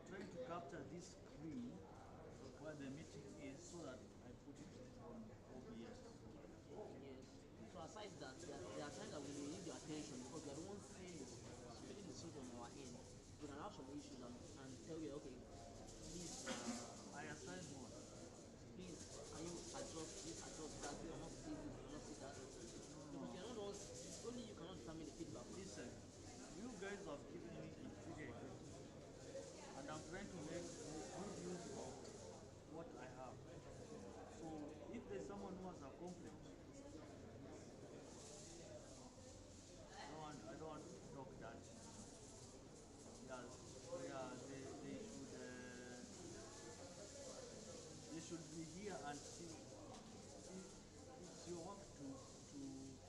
I'm trying to capture this screen where the meeting is so that I put it on OBS. Yes. So aside that, there are times that we need your attention because we are the ones saying speaking the truth on our end. We can have some issues and tell you, okay, please, I assign one. please, can you adjust this, adjust that? You cannot say this, you cannot say that. Because you are not the ones, only you cannot determine the feedback. Listen, you guys have given me inferior equipment, and I'm trying to make good use of what I have. So if there's someone who has a complaint, I don't want to talk that. Yeah, they should be here and see. It's your work to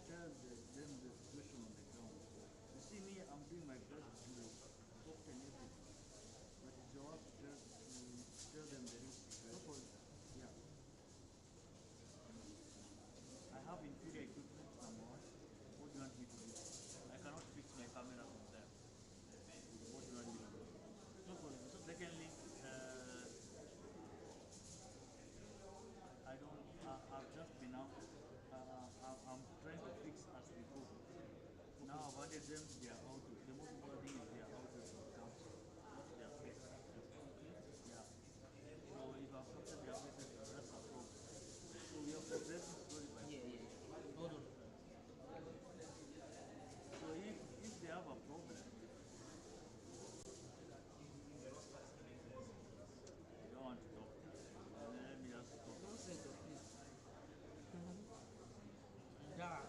tell them the situation on the ground. You see me, I'm doing my best to obtain everything. But it's your work to tell them the real situation. Yeah. I have inferior equipment, number one. What do you want me to do? I cannot fix my camera from there. What do you want me to do? No problem. So secondly, I've just been out. I'm trying to fix as we go. Now I've added them to their outlet. The most important thing is their outlet of council, not their face. Yeah. So if I've captured their faces, that's a problem. So we are progressing slowly by Yeah, slowly. yeah. Hold on. So if they have a problem, you don't want to talk. Let me just talk. Nonsense, please. Yeah.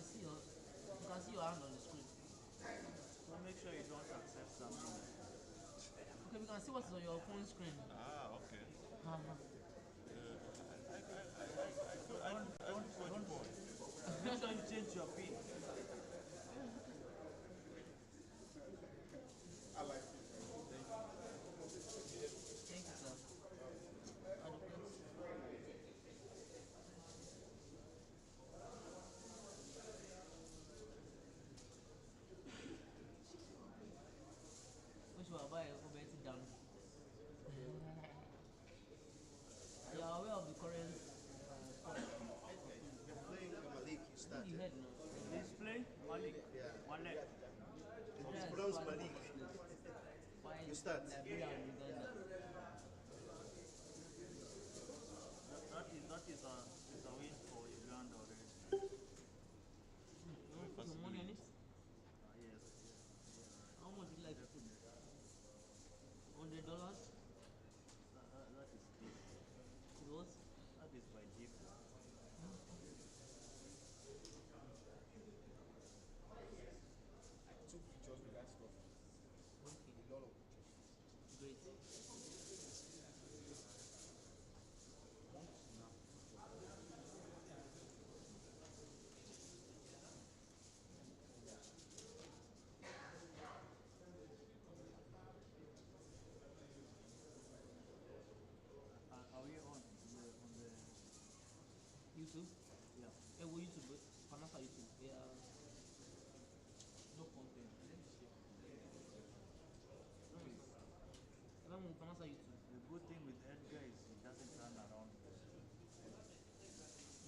see your hand on the screen. So make sure you don't accept something. Okay, we can see what is on your phone screen. Ah, okay. Uh-huh. Make sure you change your pin. Thank you, sir. Which will buy a it down. You are aware of the current score? They're playing Malik. You I started. think you heard now. He's playing Malik. Yeah. Malik. It's pronounced Malik. You start. Liberia and Uganda. That is a win for Uganda already. You want to put your money on it? Yes. How much would you like to put? $100? That is deep. It was? That is by deep. I took pictures with that stuff. Okay. A lot of pictures. Great. Are we on the YouTube? yeah? Hey, we YouTube. Panasa YouTube. Yeah. No content. Panasa YouTube. The good thing with Edgar is he doesn't run around.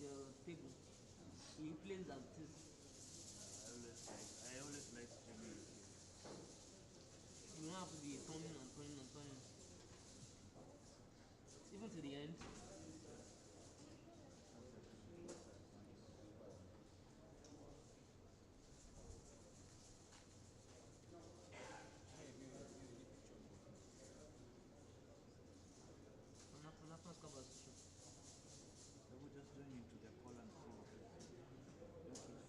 The table. He plays as this. I always like streaming. You don't have to be turning and turning and turning. Even to the end. Panasa covers the show. I will just join into the call and see what it is.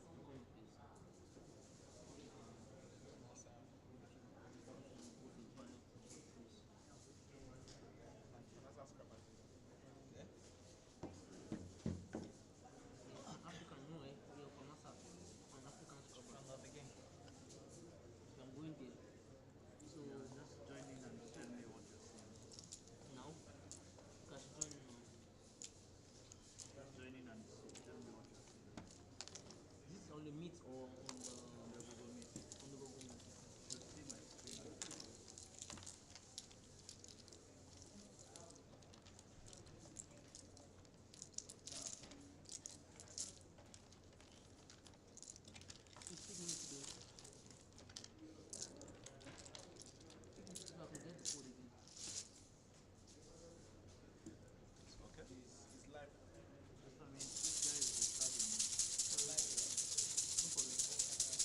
Come on, please. African, no, we are Panasa. An African scrubber. I'm going there. So Just join in and tell me what you're seeing. now, cash join now. Just join in and tell me what you're seeing. Is this on the meet or on the Google Meet. on the Google Meet? You see my screen. You still need to do it. If I can get the code again. Okay. It's live. Just I mean, this guy is disturbing me. No problem.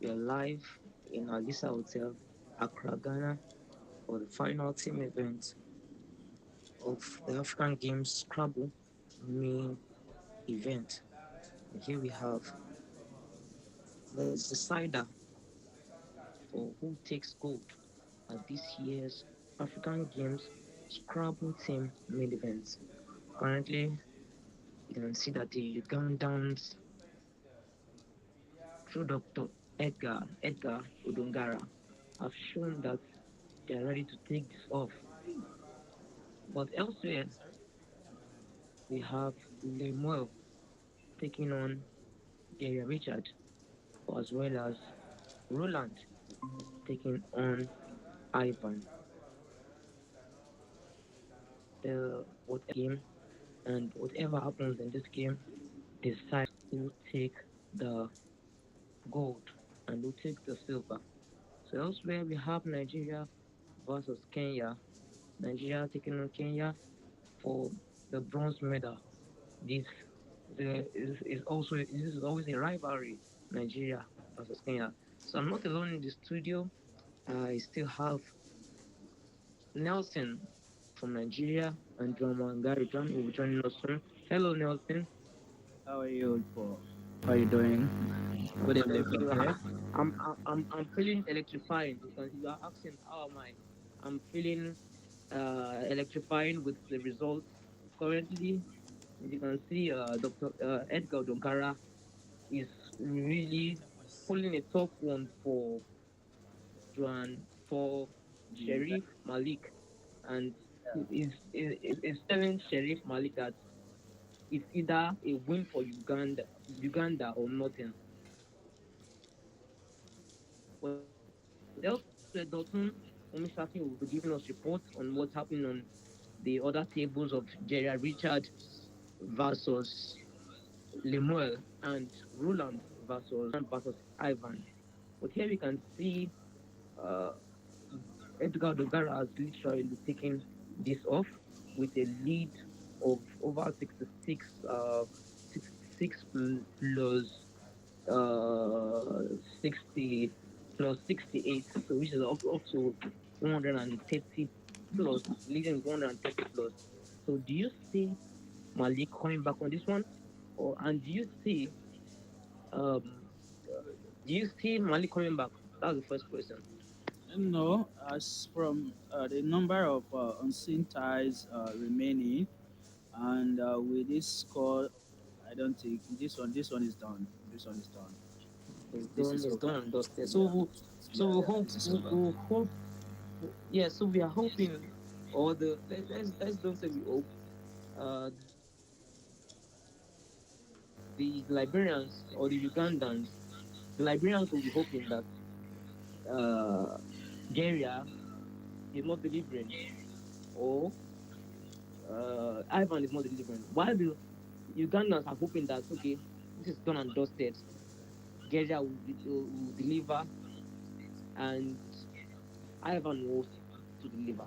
We are live in Alisa Hotel, Accra, Ghana, for the final team event of the African Games Scrabble main event. And here we have the decider for who takes gold at this year's African Games Scrabble team main event. Currently, you can see that the Ugandans, through Dr. Edgar Udungara, have shown that they are ready to take this off. But elsewhere, we have Lemuel taking on Gary Richard, as well as Roland taking on Ivan. The what game and whatever happens in this game decides who take the gold and who take the silver. So elsewhere we have Nigeria versus Kenya. Nigeria taking on Kenya for the bronze medal. This this is always a rivalry, Nigeria versus Kenya. So I'm not alone in the studio. I still have Nelson from Nigeria and John Wangari. John will be joining us soon. Hello, Nelson. How are you, Paul? How are you doing? Good evening from here. I'm feeling electrifying because you are asking how am I? I'm feeling electrifying with the results. Currently, you can see Dr. Edgar Donkara is really pulling a tough one for Joan for Mm, Sharif Malik, and is telling Sharif Malik that it's either a win for Uganda or nothing. What else? Dalton Omisaki will be giving us reports on what's happening on the other tables of Jerry Richard versus Lemuel and Roland versus Ivan. But here we can see uh, Edgar Dogara has literally taken this off with a lead of over 66 plus 60 plus 68, so which is up to 130 plus, leading 130 plus. So do you see Malik coming back on this one, or and um do you see Malik coming back? That's the first question. No, as from the number of unseen ties remaining, and with this score, I don't think this one is done. This one is done. This is It's over. done and dusted. Yeah, So yeah, this is over. we hope, yeah. So we are hoping, or the let's don't say we hope. The Liberians or the Ugandans, the Liberians will be hoping that uh, Nigeria is not delivering, or Ivan is not delivering. While the Ugandans are hoping that okay, this is done and dusted. Nigeria will deliver, and Ivan will also deliver.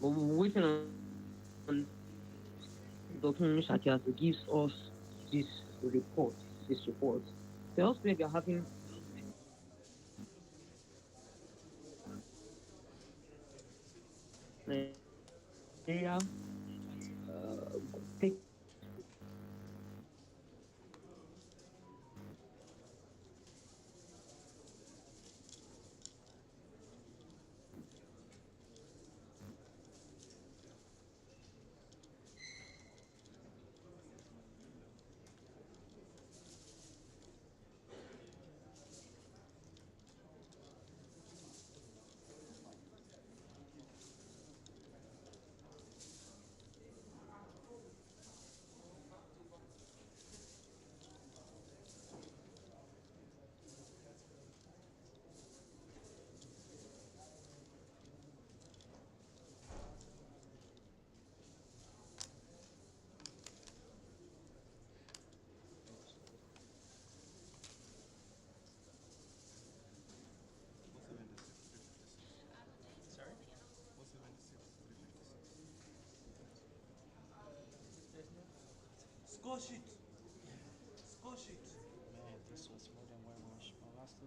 But we're waiting on Dr. Mishaki to give us this report. This report. So elsewhere we are having Nigeria take Score sheet. Score sheet. Man, this was more than one wash. My last two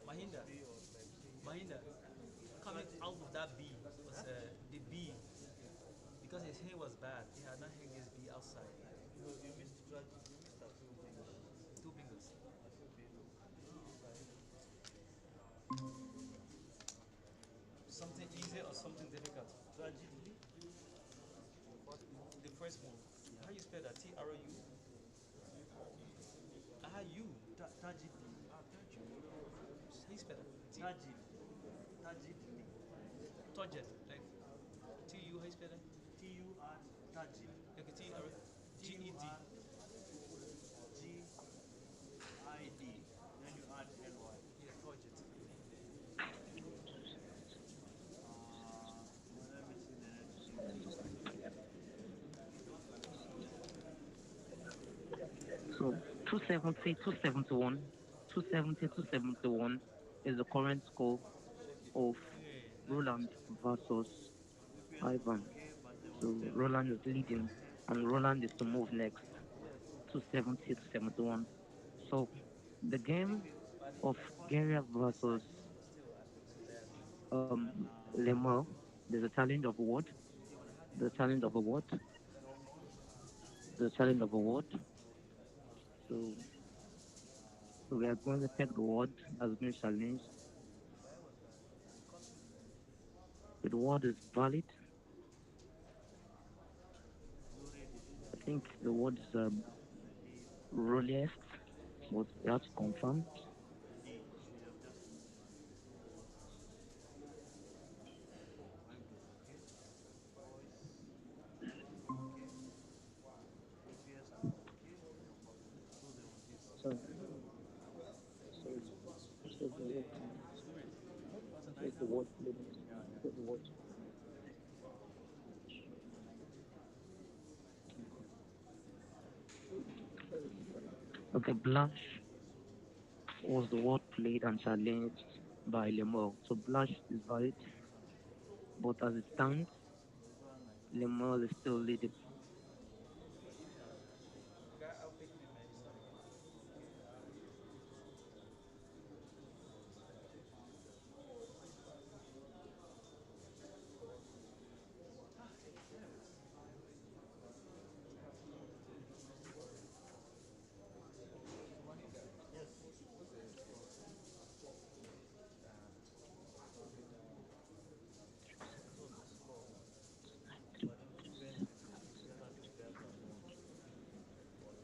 Mahinda. Mahinda. Coming out of that bee was the bee because his hair was bad. He had not hang his bee outside. No, you missed tragedy. You missed a few things. Two fingers. A few things. Something easy or something difficult. Tragedy. The first one. How you spell that? Trou. You. Tragedy. How you spell that? Tragedy. Tragedy. Turgid. Like Tu. How you spell that? T-U-R. Tragedy. Okay. Ged. G-I-D. Then you add L-Y. Yeah. Turgid. Let me see the next thing. So 270, 271, 270, 271 is the current score of Okay. Let me Roland versus Previous was Ivan. okay, but there was So Roland is leading, and Roland is to move next, 270 to 71. So the game of Geria versus Lemur, there's a challenge of award, the challenge of award, the challenge of award. So, so we are going to take the word that's been challenged. The word is valid. I think the word is roliest, but we have to confirm. D. Should have just Bible is okay. Voice okay. Previous was okay. So there was this. So, so the word, take the word, please. Take the word. Okay, blush was the word played and challenged by Lemur. So blush is valid, but as it stands, Lemur is still leading. Okay, I'll pick my start again.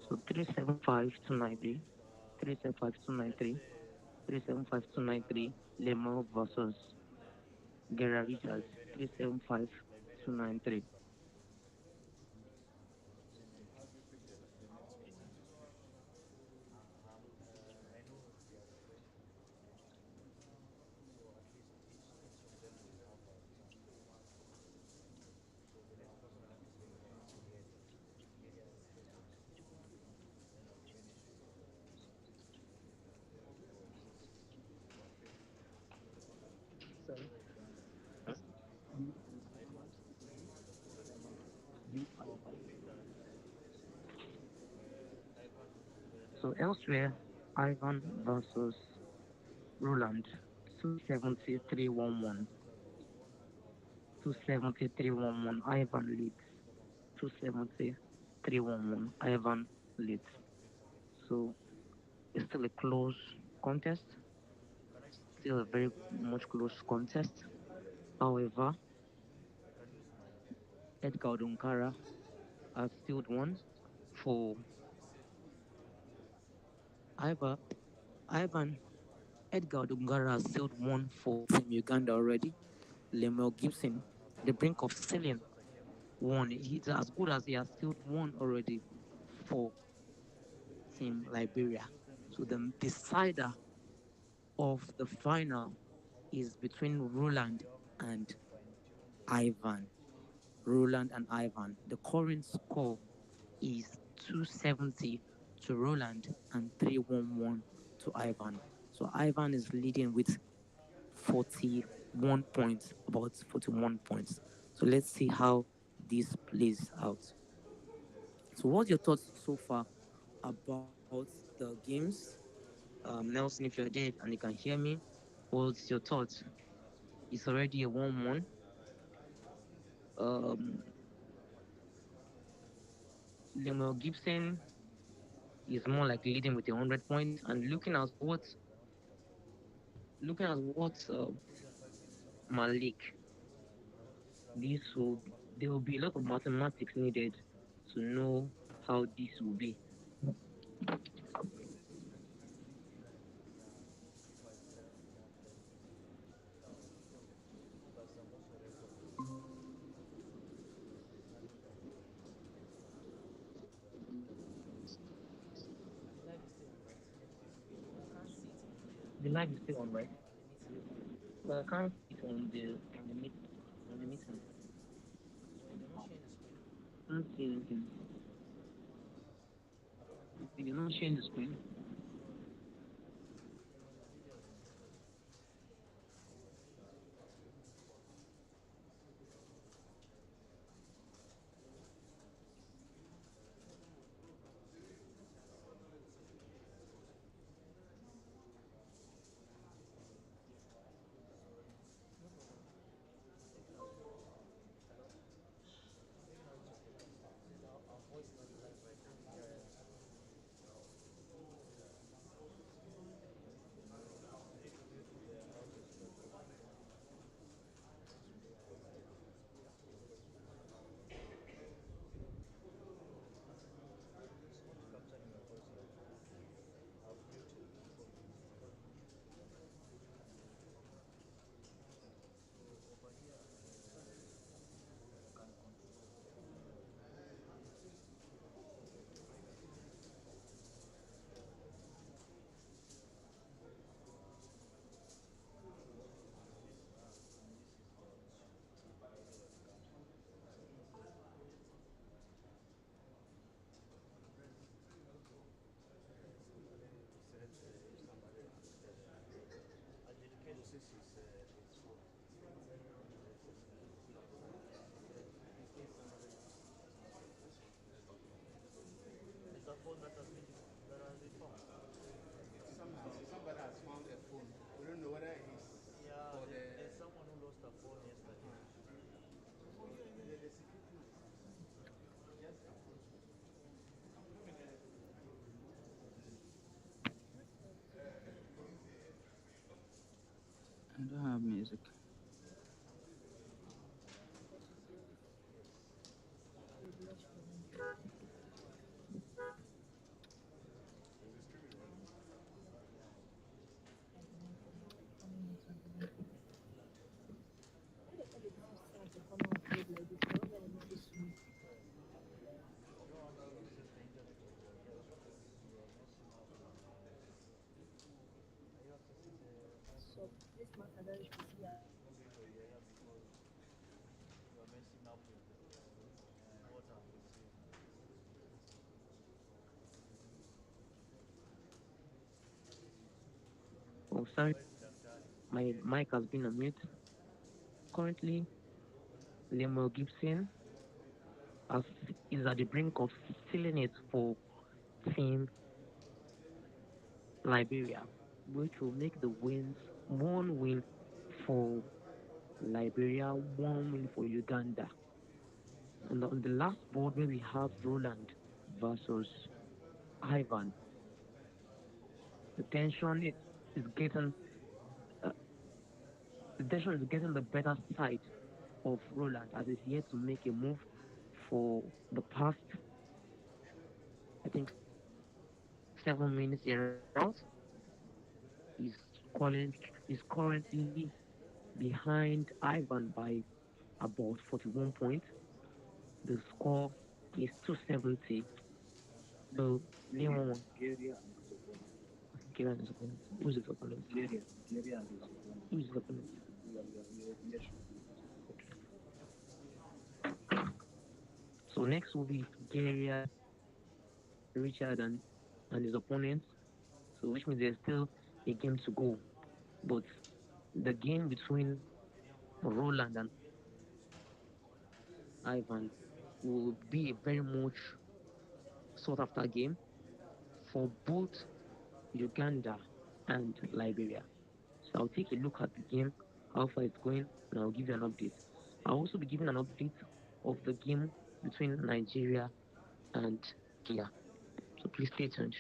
So 375 375 375 Lemur versus Guerra Richards, 375 So elsewhere, Ivan versus Roland, 270 270 Ivan leads. 270 Ivan leads. So it's still a close contest, still a very much close contest. However, Edgar Dunkara has still won for Ivan. Ivan Edgar Dungara has still won for Team Uganda already. Lemuel Gibson, the brink of ceiling, won. He's as good as he has still won already for Team Liberia. So the decider of the final is between Roland and Ivan. Roland and Ivan. The current score is 270 to Roland and 311 to Ivan. So Ivan is leading with 41 points, about 41 points. So let's see how this plays out. So, what's your thoughts so far about the games? Nelson, if you're there and you can hear me, what's your thoughts? It's already a 1-1. Um, Lemuel Gibson is more like leading with 100 points. And looking at what Malik, this will there will be a lot of mathematics needed to know how this will be. The live is still on, right? But I can't see it on the meeting. I can't see anything. You're not sharing the screen. Somehow, somebody has found a phone. We don't know whether it's for the. Someone who lost a phone yesterday. I don't have music. Oh, sorry, my mic has been on mute. Currently, Lemuel Gibson has, is at the brink of sealing it for Team Liberia, which will make the wins 1 win for Liberia, 1 win for Uganda. And on the last board, where we have Roland versus Ivan, the tension is getting uh, the tension is getting the better side of Roland as he's yet to make a move for the past, I think, 7 minutes around. He's currently behind Ivan by about 41 points. The score is 270. The Leon one. Kieran is opponent. Who's his opponent? Who's his opponent? So next will be Gary, Richard, and his opponents. So which means there's still a game to go. But the game between Roland and Ivan will be a very much sought after game for both Uganda and Liberia. So I'll take a look at the game, how far it's going, and I'll give you an update. I'll also be giving an update of the game between Nigeria and Kenya. So please stay tuned.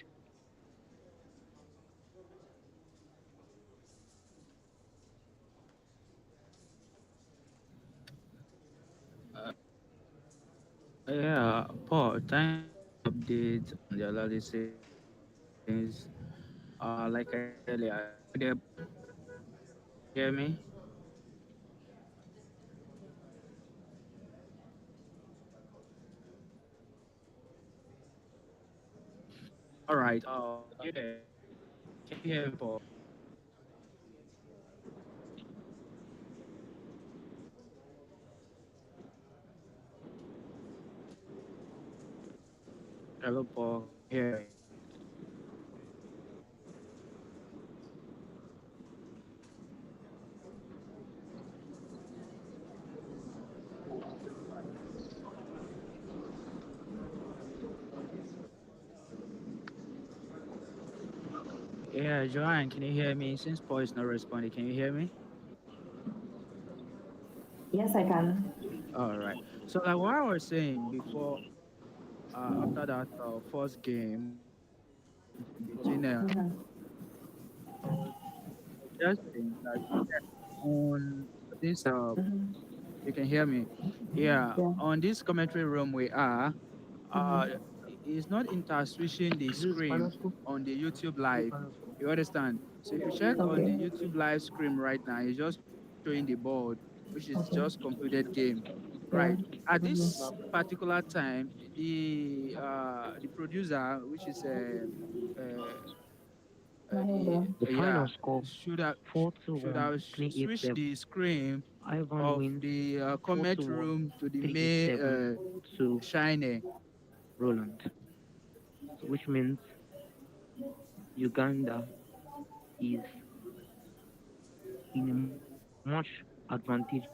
Yeah, Paul, thanks for the update on the analysis. Like I said earlier, hear me? All right. You there? Can you hear me, Paul? Hello, Paul. Can you hear me? Yeah, Joanne, can you hear me? Since Paul is not responding, can you hear me? Yes, I can. All right. So, like what I was saying before, after that first game between Mhm. just saying that on this Mhm. you can hear me. Yeah, Yeah. on this commentary room we are, uh, Mhm. it's not inter switching the Is this final screen score? on the YouTube Is this live. final score? You understand? So if you check on the Okay. YouTube live screen right now, it's just showing the board, which is just Okay. concluded game, right? Yeah. At this Mhm. particular time, the producer, which is The final yeah, score should have 4 to should 1, have switched 387. the screen Ivan of wins the 4 to comment 1, room to the main 387 to shiny. Roland. So which means Uganda is in a much advantage,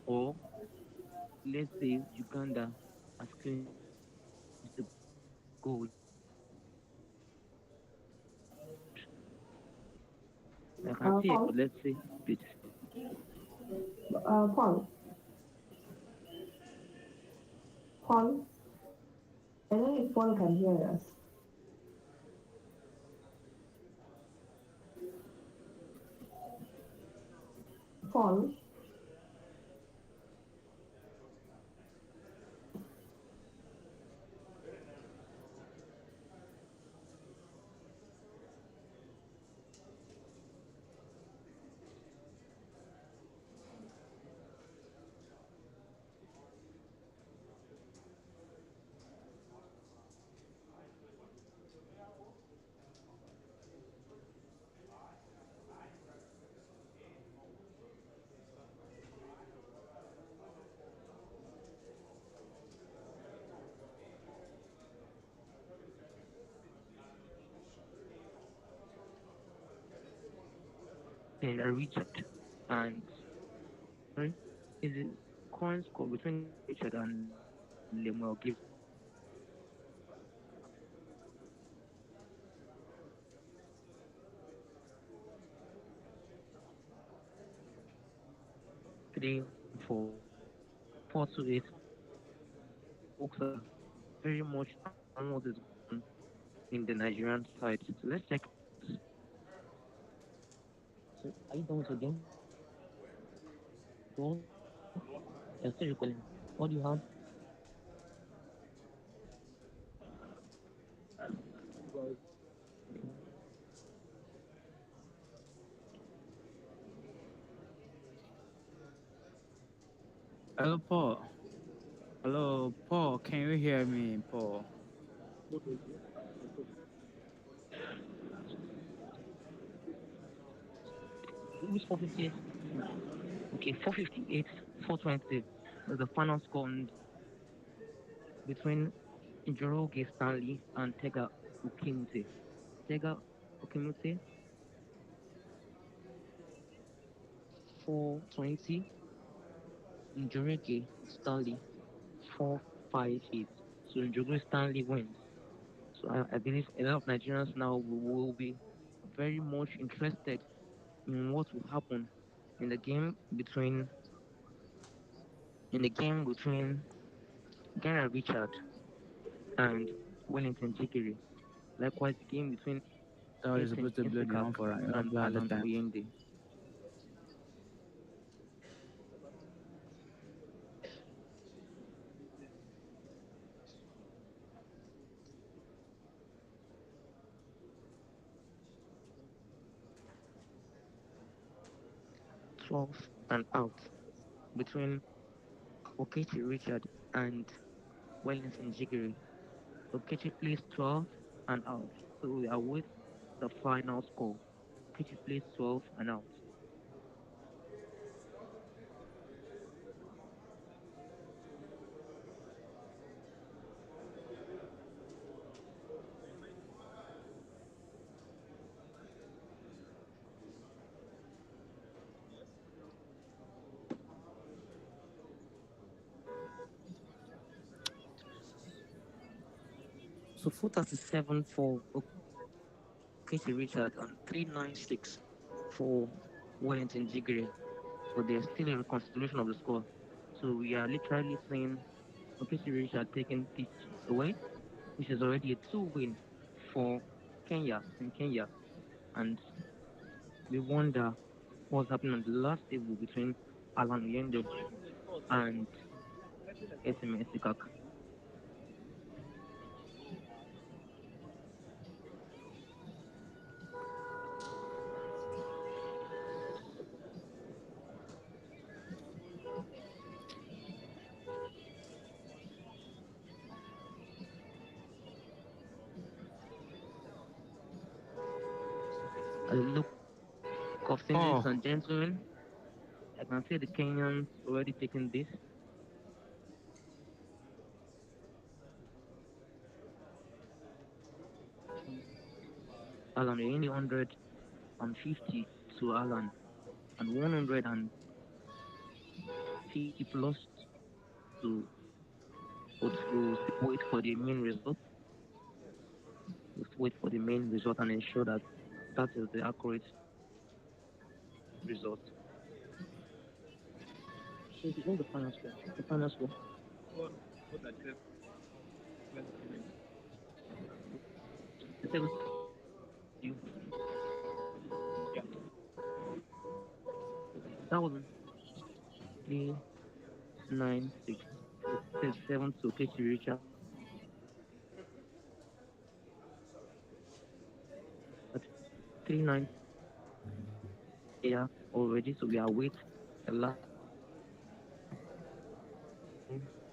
or let's say Uganda has clinched the gold. I can see it, but Paul. let's say it. Paul. Paul. I don't know if Paul can hear us. Paul. And Richard and sorry, is the current score between Richard and Lemuel Gibbs 3-4, 4-8. Folks are very much on what is going on in the Nigerian side. So let's check. So are you done with your game? Well, you're still recording. What do you have? Hello, Paul. Hello, Paul. Can you hear me, Paul? Who's 458? Okay, 458, 420 was the final score between Njoroge Stanley and Tega Ukimute. Tega Ukimute 420, Njoroge Stanley 458. So Njoroge Stanley wins. So I believe a lot of Nigerians now will be very much interested in what will happen in the game between Gary Richard and Wellington Jikiri. Likewise, the game between So you're Essen supposed to blow the Esikak horn for and at the Alan time. Oyende. 12 and out between Okechi Richard and Wellington Jigiri. Okechi plays 12 and out. So we await the final score. Okechi plays 12 and out. So 437 for Okechi Richard and 396 for Wellington Jigiri. But there's still a reconstitution of the score. So we are literally seeing Okechi Richard taking this away, which is already a 2 win for Kenya in Kenya. And we wonder what's happening on the last table between Alan Oyende and SM Esikak. Look of things, ladies and gentlemen, I can see the Kenyans already taking this. Alan Oyende 150 to Alan and 150 plus to wait for the main result. Just wait for the main result and ensure that that is the accurate result. So if you want the final score, the final score. The seven, you. That was 396. 7 to Kechi Richard. At 39 yeah already, so we are waiting the last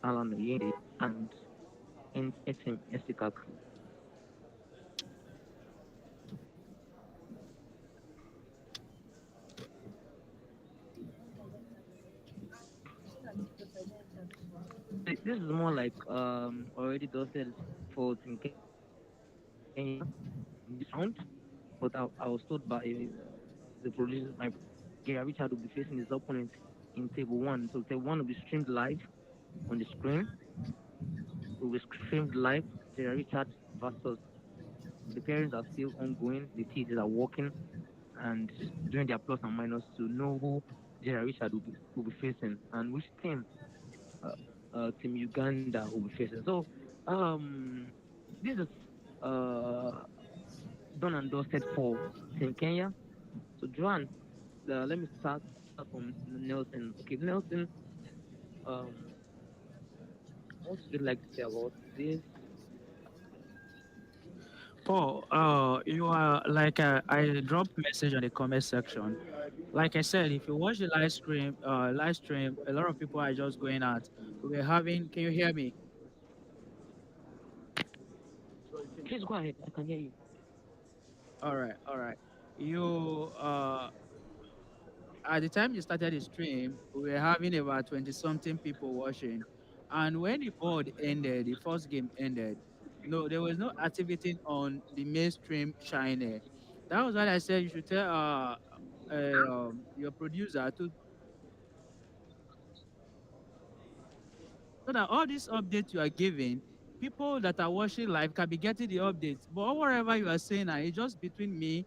Alan Oyende and in SM Esikak. This is more like already dusted for Team Kenya this round, but I was told by the producer, my Gary Richard will be facing his opponent in table one. So table one will be streamed live on the screen. It will be streamed live. Gary Richard versus the pairings are still ongoing. The teams are working and doing their plus and minus to know who Gary Richard will be facing and which team Team Uganda will be facing. So this is uh, done and dusted for Team Kenya. So Joan, let me start from Nelson. Okay, Nelson, um, what would you like to say about this? Paul, you are like I dropped message on the comment section. Like I said, if you watch the live stream, a lot of people are just going out. We're having. Can you hear me? Please go ahead. I can hear you. All right, all right. You at the time you started the stream, we were having about 20 something people watching. And when the board ended, the first game ended, no, there was no activity on the mainstream channel. That was why I said you should tell your producer to so that all these updates you are giving, people that are watching live can be getting the updates. But whatever you are saying now, it's just between me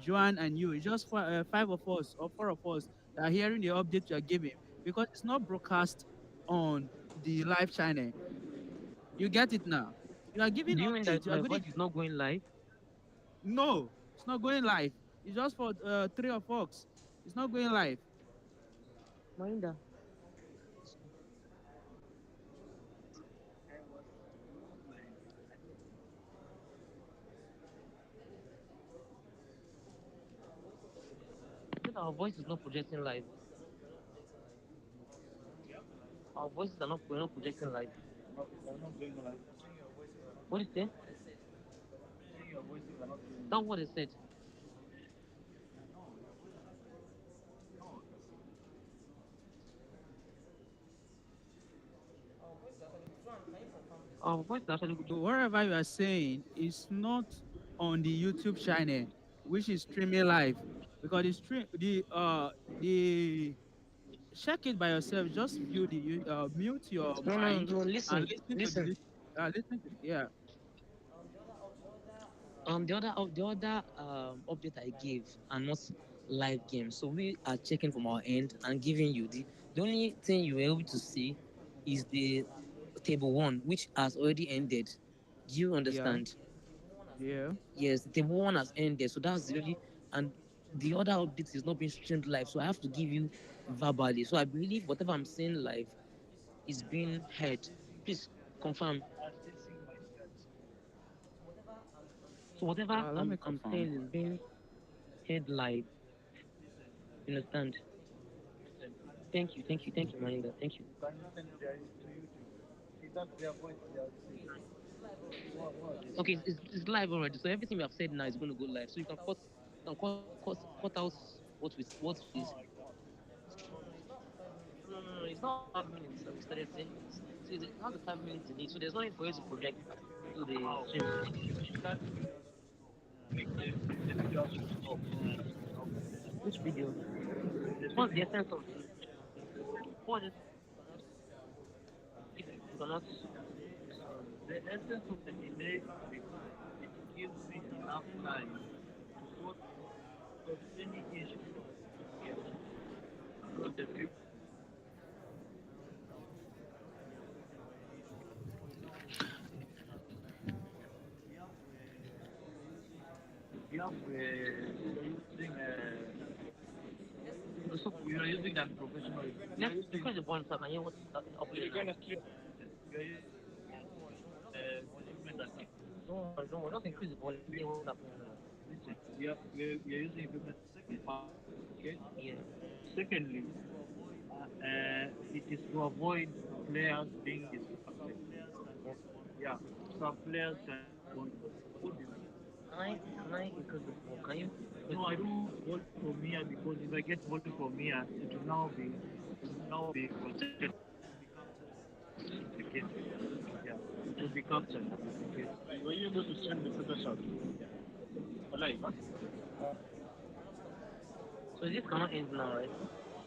Joanne and you. It's just five of us or four of us that are hearing the update you are giving because it's not broadcast on the live channel. You get it now. You are giving Do you mean that updates. You are my going. voice is not going live? No, it's not going live. It's just for three of us. It's not going live. Marinda. Said our voice is not projecting live. Our voices are not, we're not projecting live. They're not going live. What is it? Saying your voices are not going That's live. what it said. No, Our voice is actually So good. whatever you are saying is not on the YouTube channel, which is streaming live, because the check it by yourself. Just mute your No, no, mic no, and listen, listen. listen to yeah. The other update I gave are not live games. So we are checking from our end and giving you the only thing you were able to see is the table one, which has already ended. Do you Yeah, understand? yeah. Yes, the table one has ended. So that's the only and the other update is not being streamed live. So I have to give you verbally. So I believe whatever I'm saying live is being heard. Please confirm. So whatever Let me I'm confirm. saying is being heard live. You understand? Thank you, Marinda. Thank you. can you send their to YouTube? Is that their voice they are saying? What are they Okay, saying? it's live already. So everything we have said now is going to go live. So you can cut out what is. No. It's not 5 minutes that we started saying this. So it has a 5 minutes delay. So there's nothing for you to project to the stream. The video has to stop. Which video? The What's the video. essence of the? What is if you cannot? The essence of the delay is it gives me enough time to sort out any issue on the video. Yeah, using so we are using that professional. We are Let's using because the point so I can hear what's we're uploaded now. gonna click. We are using equipment that Don't worry, just increase the volume. Hear what's happening now. listen. We are using equipment. Okay. Yeah. Secondly, it is to avoid players being distracted. Yeah, some players can want to hold it. Can I increase the volume? Can you increase No, the I volume? don't vote for Mia because if I get voted for Mia, it will now be protected again. Yeah, it will be captured. Okay. Were you able to send the super shot? Alive, huh? So this cannot end now, right?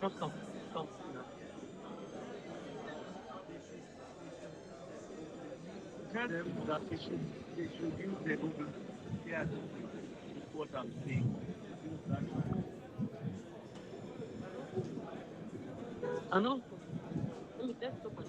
Not stop. Stop now. Tell them that they should use the Google. Yes, is what I'm saying. Use that. And also, let me let's stop and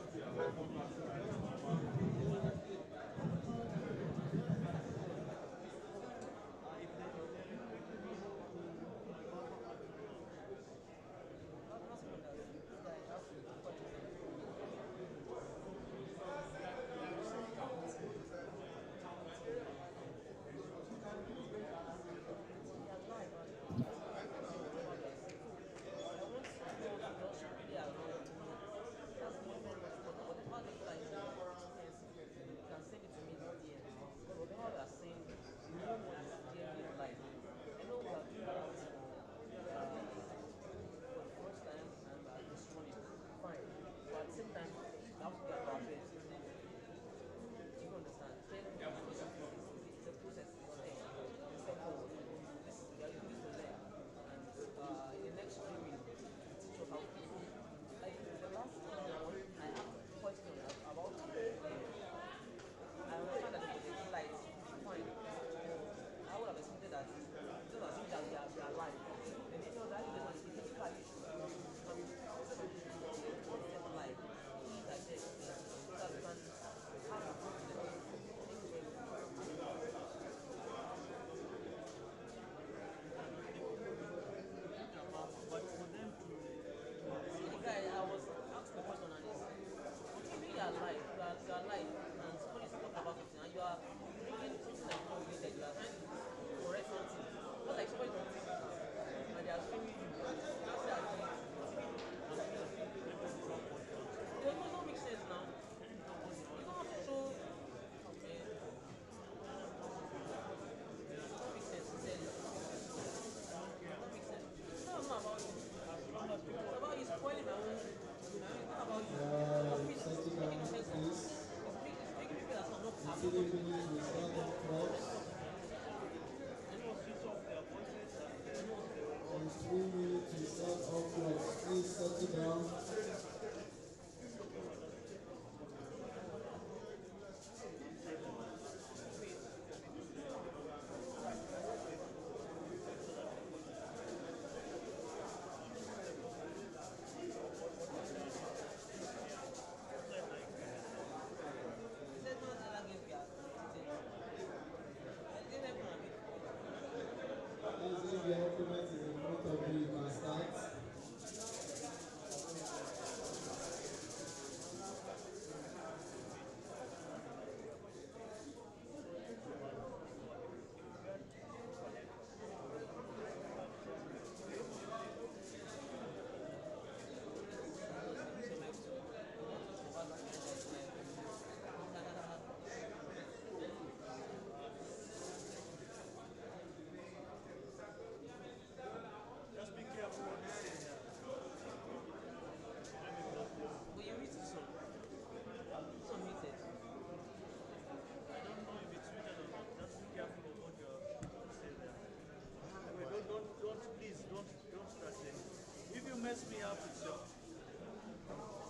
mess me up with your.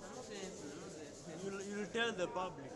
I'm not saying anything. I'm not saying anything. You'll tell the public.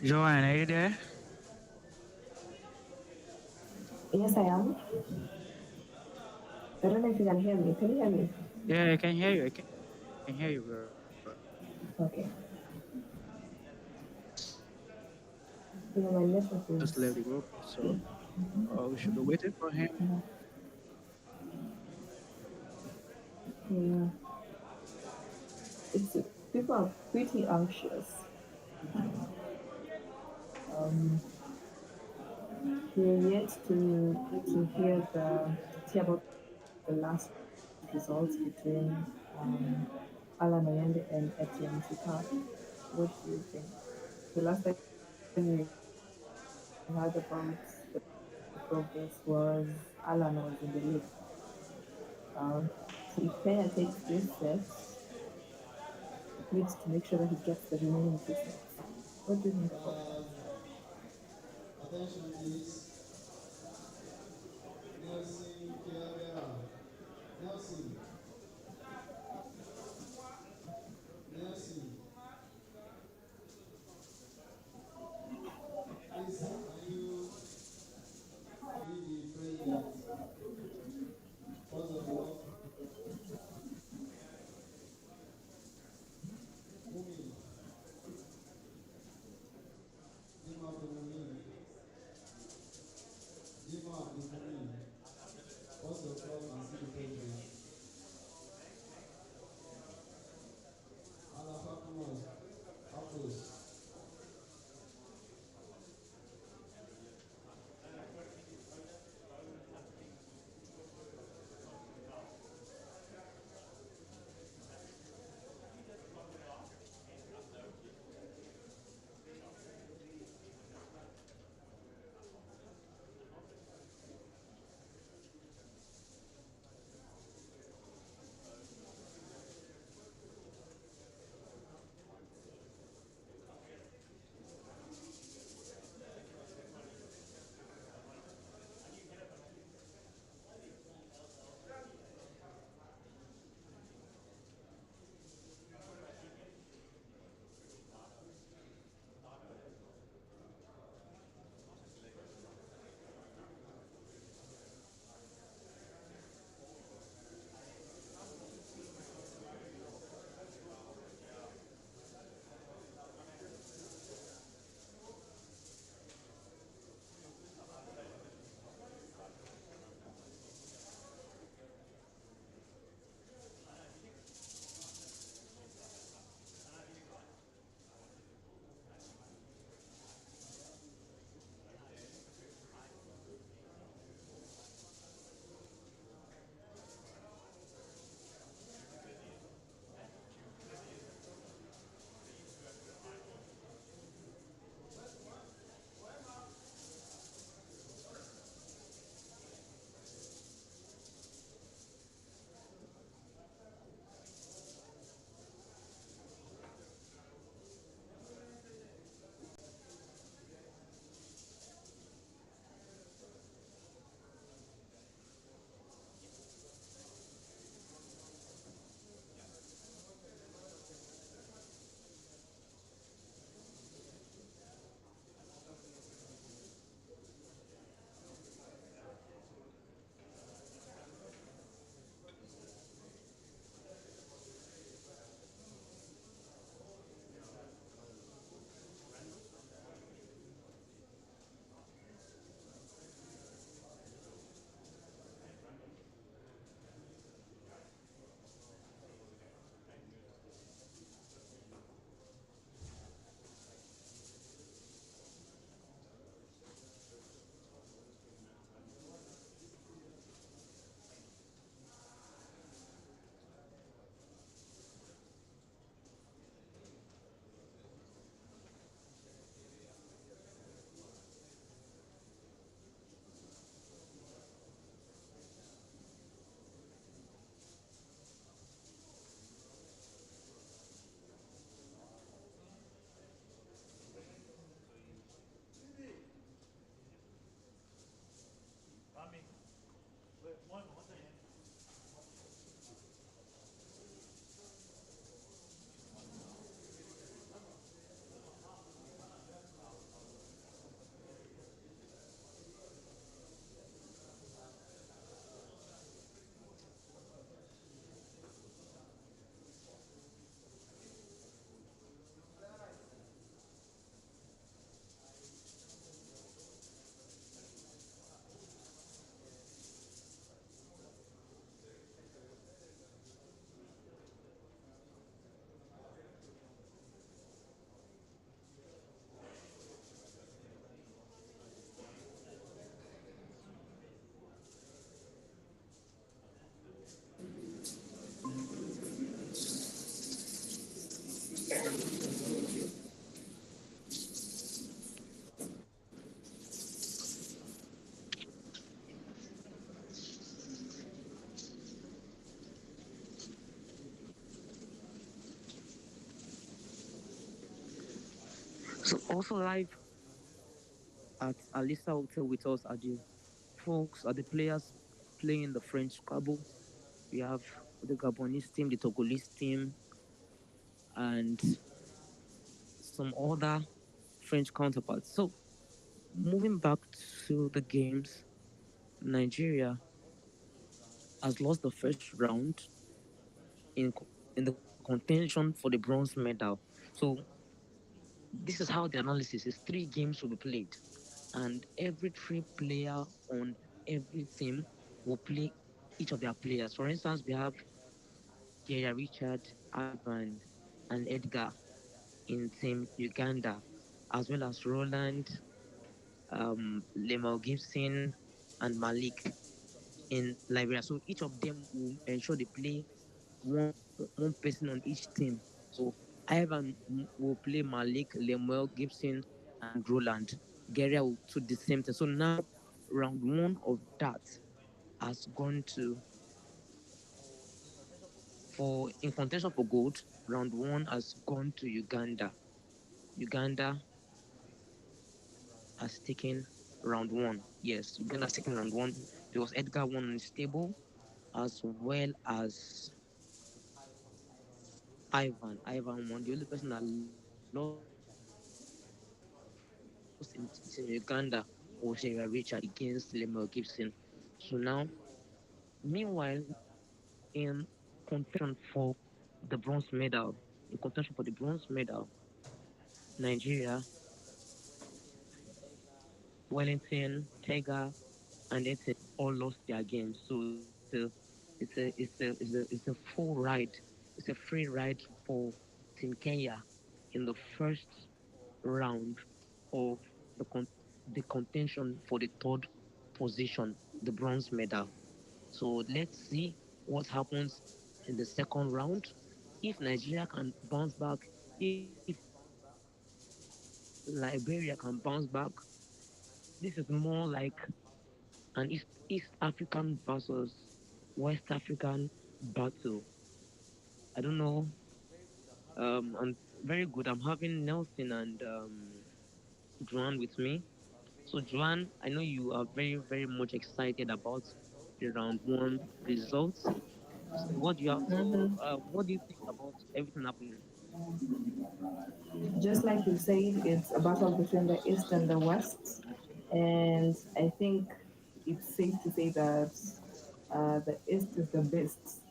Joanne, are you there? Yes, I am. I don't know if you can hear me. Can you hear me? Yeah, I can hear you. I can hear you, bro. Okay. You know, my network Just is. left the group, so we should be waiting for him. Yeah. It's people are pretty anxious. Um, we're yet to hear about the last results between Alan Oyende and Etienne Sita. What do you think? The last time we heard about the progress was Alan was in the lead. So if Kenya takes this set, it needs to make sure that he gets the remaining two sets. What do you think about that? Attention please. Nelson Kiabera. Nelson. Nelson. Please, can you lead the prayer? First of all, Mumi. Dima Abdulmumin. Dima Abdulmumin. First of all, and see the president. So also live at Alisa Hotel with us are the folks, are the players playing the French Scrabble. We have the Gabonese team, the Togolese team, and some other French counterparts. So moving back to the games, Nigeria has lost the first round in in the contention for the bronze medal. So this is how the analysis is: three games will be played, and every three player on every team will play each of their players. For instance, we have Geria Richard, Ivan, and Edgar in Team Uganda, as well as Roland, Lemal Gibson, and Malik in Liberia. So each of them will ensure they play one one person on each team. So Ivan will play Malik, Lemuel Gibson, and Roland. Geria will do the same thing. So now round one of that has gone to for in contention for gold. Round one has gone to Uganda. Uganda has taken round one. Yes, Uganda has taken round one because Edgar won on his table as well as Ivan. Ivan won. The only person that lost in Uganda was Shera Richard against Lemuel Gibson. So now, meanwhile, in contention for the bronze medal, in contention for the bronze medal, Nigeria, Wellington, Tega, and Etienne all lost their games. So it's a full ride. It's a free ride for Team Kenya in the first round of the the contention for the third position, the bronze medal. So let's see what happens in the second round. If Nigeria can bounce back, if Liberia can bounce back, this is more like an East African versus West African battle. I don't know. I'm very good. I'm having Nelson and Joan with me. So, Joan, I know you are very, very much excited about the round one results. So what do you have to? Mhm. What do you think about everything happening? Just like you said, it's a battle between the East and the West. And I think it's safe to say that the East is the best.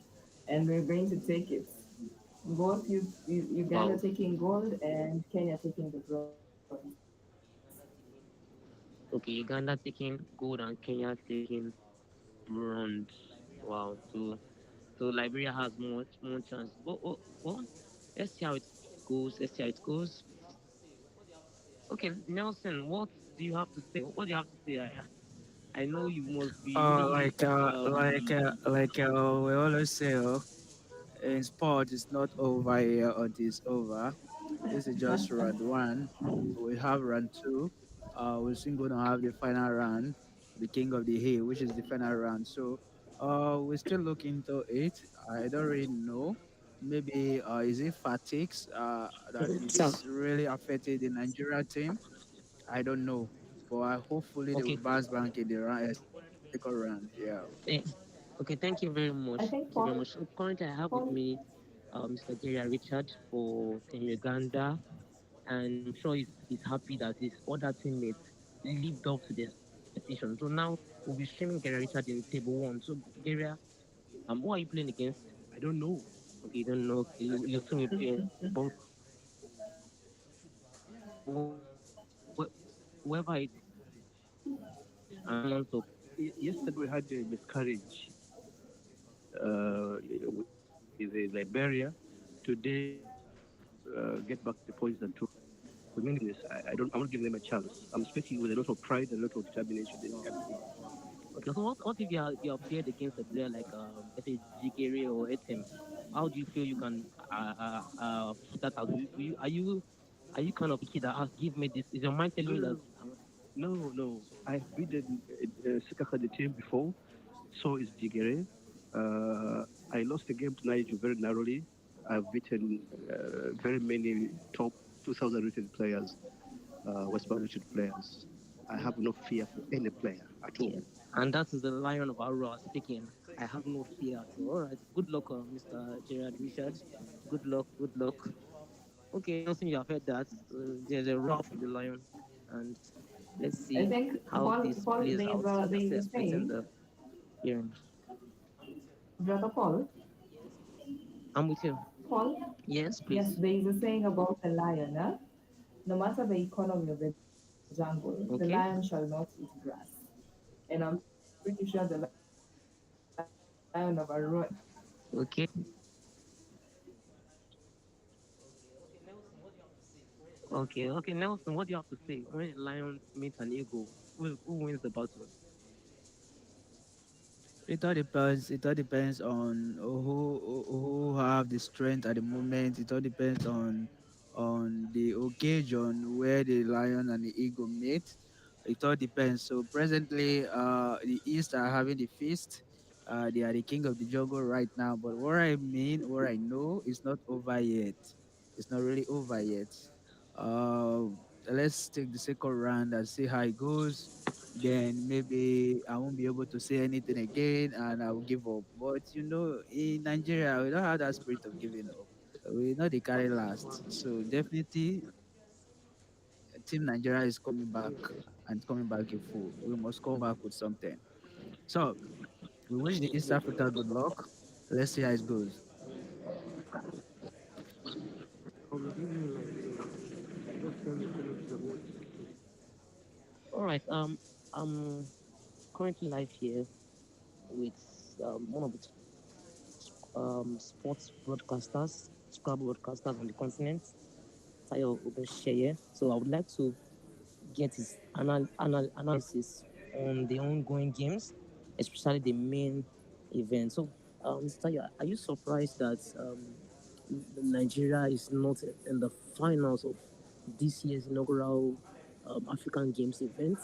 And we're going to take it. Both Uganda Wow. taking gold and Kenya taking the bronze. Okay, Uganda taking gold and Kenya taking bronze. Wow. So Liberia has more chance. But let's see how it goes. Let's see how it goes. Okay, Nelson, what do you have to say? What do you have to say? I know you must be really We always say, in sport, it's not over here until it's over. This is just round one. We have round two. We're soon going to have the final round, the King of the Hill, which is the final round. So, we're still looking into it. I don't really know. Maybe is it fatigues that so is really affected the Nigeria team? I don't know, but hopefully they will okay. bounce back in the second round. Yeah. Eh, okay, thank you very I much. think Thank you very much. So currently I have with for me Mr. Geria Richard for Team Uganda, and I'm sure he's happy that his other teammates lived up to the expectation. So now we'll be streaming Geria Richard in table one. So Geria, who are you playing against? I don't know. Okay, you don't know. Okay, you soon will play. But whoever it and so Yesterday we had a miscarriage with Liberia. Today, get back the points and two. For me, this I won't give them a chance. I'm speaking with a lot of pride and a lot of determination. This kind of thing. okay, so what if you are paired against a player like let's say Jikere or Etem? How do you feel you can put that out? Are you kind of kid that give me this? Is your mind telling No, you no, that no, no, no. I've beaten Sikaka the team before. So is Jigere. I lost the game tonight very narrowly. I've beaten very many top 2,000 rated players. West Bromwich players. I have no fear for any player at all. Yeah. And that is the Lion of Aurora speaking. I have no fear at all. All right. Good luck, Mr. Gerard Richard. Good luck. Good luck. Okay, Nelson, you have heard that. There's a roar for the Lion. And let's I see think how this Paul, plays out. We're there's still a expecting saying, the hearing. brother Paul, I'm with you. Paul, Yes, yes, please. there is a saying about a lion, huh? No matter the economy of the jungle, the Okay. lion shall not eat grass. And I'm pretty sure the lion of Arua. Okay. Okay. Okay. Nelson, what do you have to say? When a lion meets an eagle, who wins the battle? It all depends. It all depends on who have the strength at the moment. It all depends on the occasion where the lion and the eagle meet. It all depends. So presently, the East are having the feast. They are the king of the jungle right now. But what I know, is not over yet. It's not really over yet. Uh, let's take the second round and see how it goes. Then maybe I won't be able to say anything again and I will give up. But in Nigeria, we don't have that spirit of giving up. We know they carry last. So definitely, Team Nigeria is coming back and coming back in full. We must come back with something. So we wish the East Africa good luck. Let's see how it goes. All right. I'm currently live here with one of the sports broadcasters, Scrabble broadcasters on the continent, Tayo Obesheye. So I would like to get his analysis on the ongoing games, especially the main event. So, Mr. Tayo, are you surprised that Nigeria is not in the finals of this year's inaugural African Games event?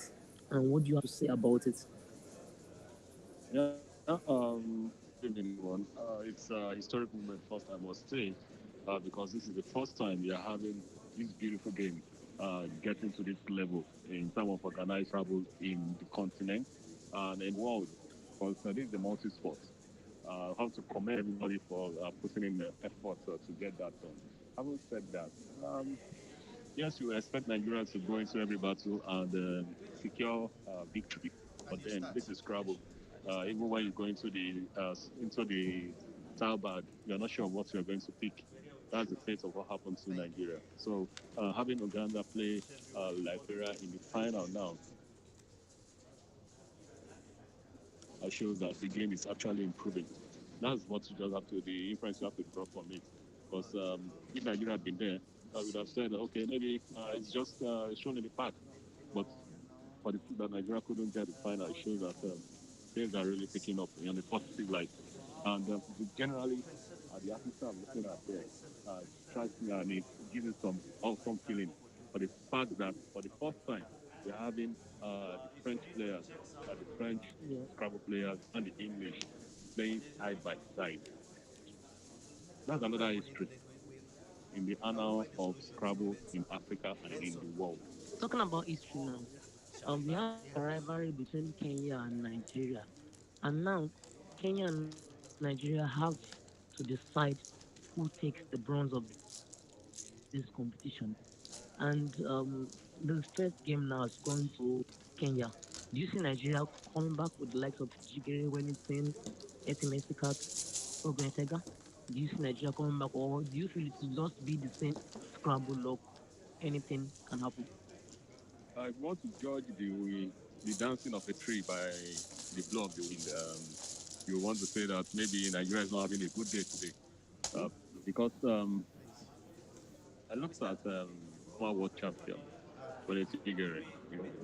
And what do you have to say about it? Yeah, good evening, everyone. It's a historic moment, first I must say, because this is the first time we are having this beautiful game getting to this level in terms of organized travel in the continent and in the world. Because this is the multi-sport. I have to commend everybody for putting in the effort to get that done. Having said that, yes, you expect Nigeria to go into every battle and secure victory, but then this is Scrabble. Even when you go into the tile bag, you're not sure what you're going to pick. That's the fate of what happened to Nigeria. So having Uganda play Liberia in the final now shows that the game is actually improving. That's what you just have to, the inference you have to draw from it. Because if Nigeria had been there, I would have said, okay, maybe it's just shown in the park. But for the that Nigeria couldn't get the final, it shows that things are really picking up in a positive light. And generally, the athletes I'm looking at there, strikes me and it gives it some awesome feeling. For the fact that for the first time, we're having the French players, the French Yeah. Scrabble players, and the English playing side by side. That's another history in the annal of Scrabble in Africa and in the world. Talking about history now, we have a rivalry between Kenya and Nigeria, and now Kenya and Nigeria have to decide who takes the bronze of this competition. And the first game now is going to Kenya. Do you see Nigeria coming back with the likes of Jigere Wellington, Etienne Sikat, Ogunetega? Do you see Nigeria coming back, or do you feel it will just be the same scramble luck? Anything can happen. I want to judge the dancing of a tree by the blow of the wind. You want to say that maybe Nigeria is not having a good day today, because I looked at former world champion Bonnie Tigere.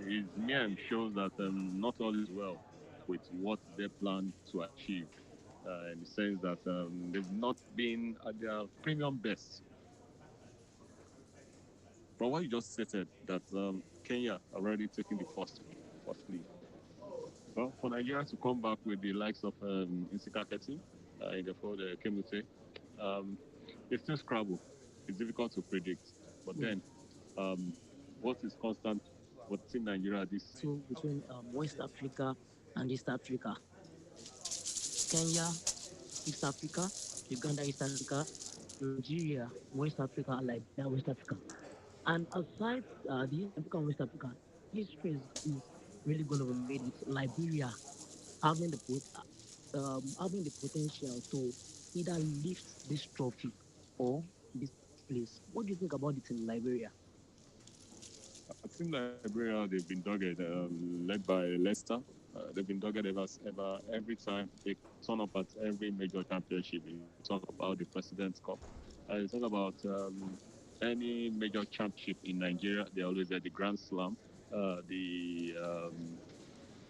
His name shows that not all is well with what they plan to achieve. In the sense that they've not been at their premium best. But what you just stated that Kenya are already taking the first lead. Well, for Nigeria to come back with the likes of Insika Keti in the fold, Kemute, um, it's still Scrabble. It's difficult to predict. But then, um, what is constant within Nigeria this So between West Africa and East Africa, Kenya, East Africa, Uganda, East Africa, Nigeria, West Africa, Liberia, West Africa. And aside the East Africa and West Africa, history is really going to be made with Liberia having the potential to either lift this trophy or this place. What do you think about it in Liberia? I think Liberia they've been dogged, led by Leicester. They've been dogged ever every time they turn up at every major championship. You talk about the President's Cup. You talk about any major championship in Nigeria. They're always at the Grand Slam, the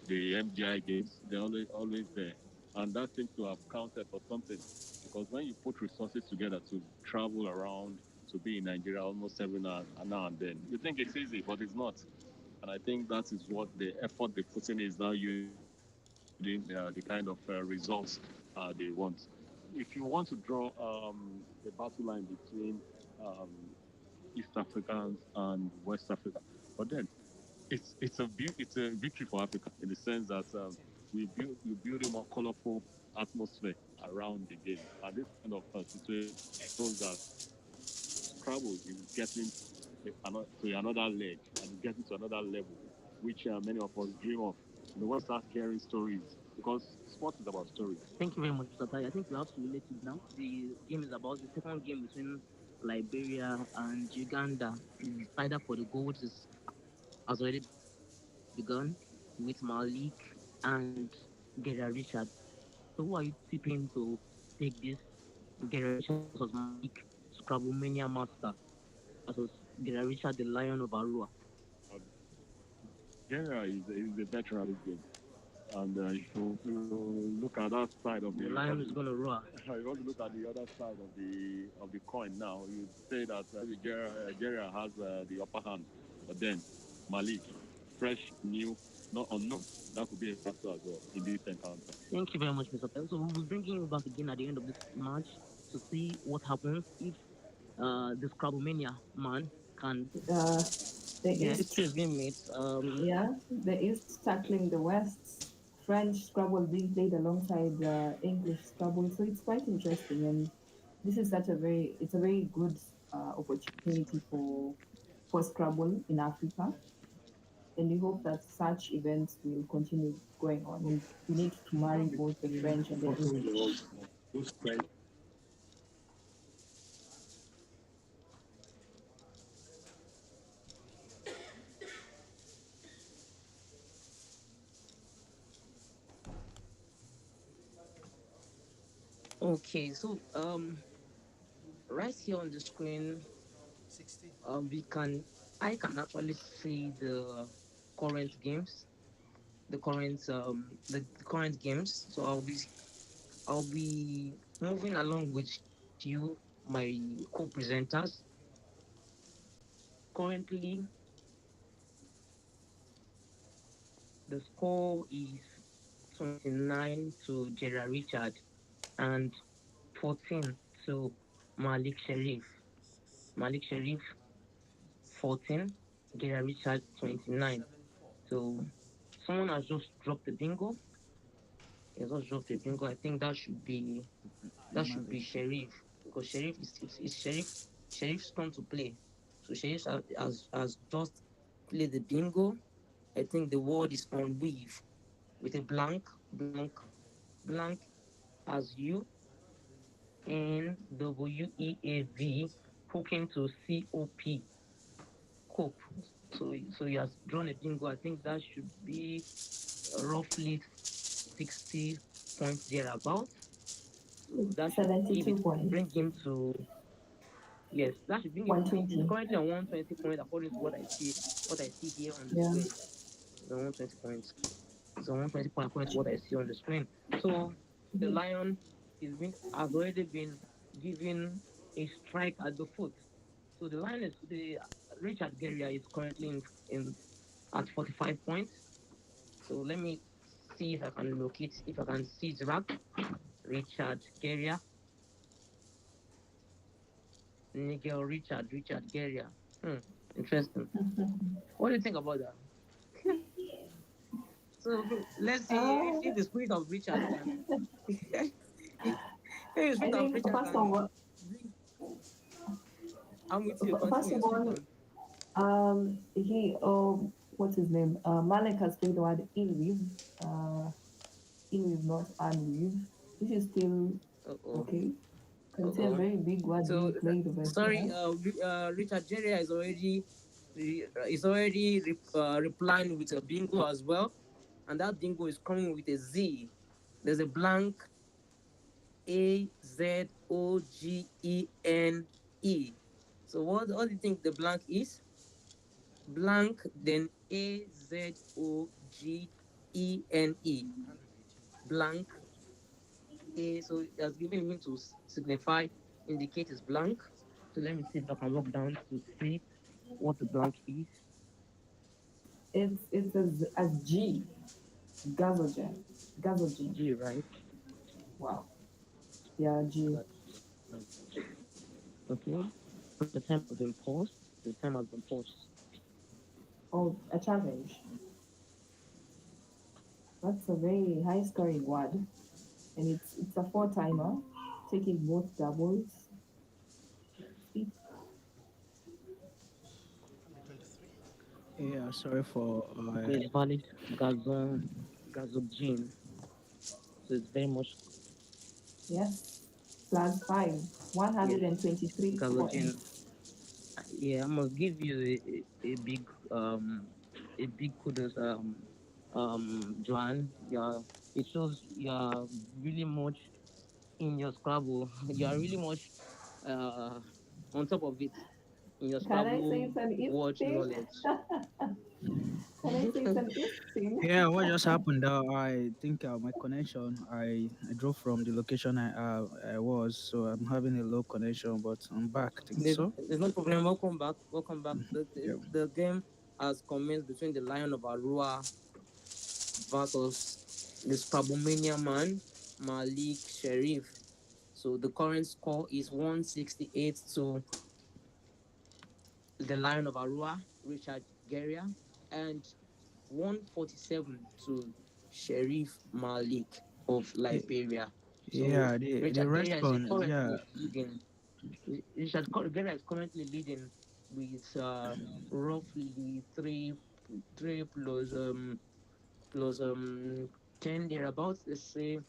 MGI games. They're always there, and that seems to have counted for something. Because when you put resources together to travel around to be in Nigeria almost every now and then, you think it's easy, but it's not. And I think that is what the effort they're putting is now yielding the kind of results they want. If you want to draw a battle line between um, East Africans and West Africa, but then it's a victory for Africa in the sense that you build a more colorful atmosphere around the game, and this kind of situation shows that Scrabble is getting to another leg and getting to another level, which many of us dream of. When we start hearing stories, because sport is about stories. Thank you very much, Mr. Tai. I think we have to relate it now. The game is about the second game between Liberia and Uganda. Is either for the gold has already begun with Malik and Gera Richard. So who are you tipping to take this? Gera Richard versus Malik, Scrabble Mania Master versus Gera Richard, the Lion of Arua. Uh, Gera is a veteran of this game. And if you look at that side of The the Lion is gonna roar. you want to look at the other side of the coin now, you'd say that Nigeria has the upper hand, but then Malik, fresh, new, not unknown, that could be a factor as well in this encounter. Thank you very much, Mr. Pell. So we'll be bringing you back again at the end of this match to see what happens if the Scrabble-mania man can. The Yeah, East, history is being made. the East tackling the West. French Scrabble being played alongside English Scrabble, so it's quite interesting. And this is it's a very good opportunity for Scrabble in Africa. And we hope that such events will continue going on. And we need to marry both the French and the English. Okay, so right here on the screen, 60. we can I can actually see the current games, the current games. So I'll be moving along with you, my co-presenters. Currently, the score is 29 to Gerard Richard and 14 to Malik Sharif. Malik Sharif 14, Gerard Richard 29. So someone has just dropped the bingo. He has just dropped the bingo. I think that should be Sharif because Sharif is Sharif's turn to play. So Sharif has just played the bingo. I think the word is on weave with a blank as UNWEAV hooking to COP cope. So he has drawn a bingo. I think that should be roughly 60 points thereabout. So that should 72 points. bring him to yes, that should bring him. He's 120. currently on 120 points according to what I see here on the Yeah. screen. The 120 points. So 120 points according to what I see on the screen. So the Lion has already been given a strike at the foot. So the Richard Guerrero is currently in at 45 points. So let me see if I can locate if I can see Zrak, Richard Guerrero, Nigel Richard Guerrero. Interesting. What do you think about that? So let's see if Uh, the spirit of Richard can if the I spirit of think Richard can bring. I'm with you. first Continue. of Speak all, on. what's his name? Malik has played the word in with not unweave, which is still Uh oh. okay. Uh Can say a oh. very big word So being played over sorry. here. Richard Jeria is already replying with a bingo as well, and that bingo is coming with a Z. There's a blank Azogene. So what do you think the blank is? Blank, then Azogene. Blank A. So it has given him to signify, indicate is blank. So let me see if I can walk down to see what the blank is. It's as G, gazogen, gazogen. G, right? Wow. Yeah, G. Got okay. The time has been paused. The time has been paused. Oh, a challenge. That's a very high scoring word, and it's a four timer, taking both doubles. Speed. Yeah, sorry for Okay, it's valid. Gazogen. So it's very much Yes. Plus five. yes. 123 Gazogen. points. Yeah, I must give you a big kudos, Joanne. Yeah, it shows you're really much in your Scrabble. You are really much uh on top of it in your Can I say Scrabble it's an if word thing? knowledge. Can I say it's an if thing? yeah. What just happened? I think my connection. I drove from the location I was, so I'm having a low connection, but I'm back. I think so. There's no problem. Welcome back. Welcome back. Yeah. The game has commenced between the Lion of Arua versus the Scrabble man, Malik Sharif. So the current score is 168 to the Lion of Arua, Richard Geria, and 147 to Sharif Malik of Liberia. So Yeah, the Richard Geria is response. Yeah, currently leading. Geria is currently leading with roughly three plus 10 thereabouts. Let's say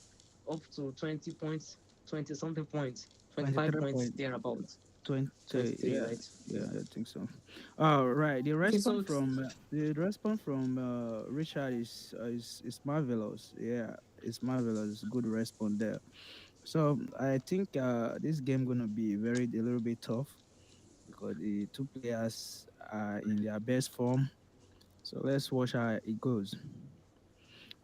up to 20 points, 20 something points, 25 23 points point thereabouts. 20. 23, Yeah, right? yeah, I think so. All right. Okay, so The response from Richard is marvelous. Yeah, it's marvelous. Good response there. So I think this game gonna be a little bit tough because the two players are in their best form. So let's watch how it goes.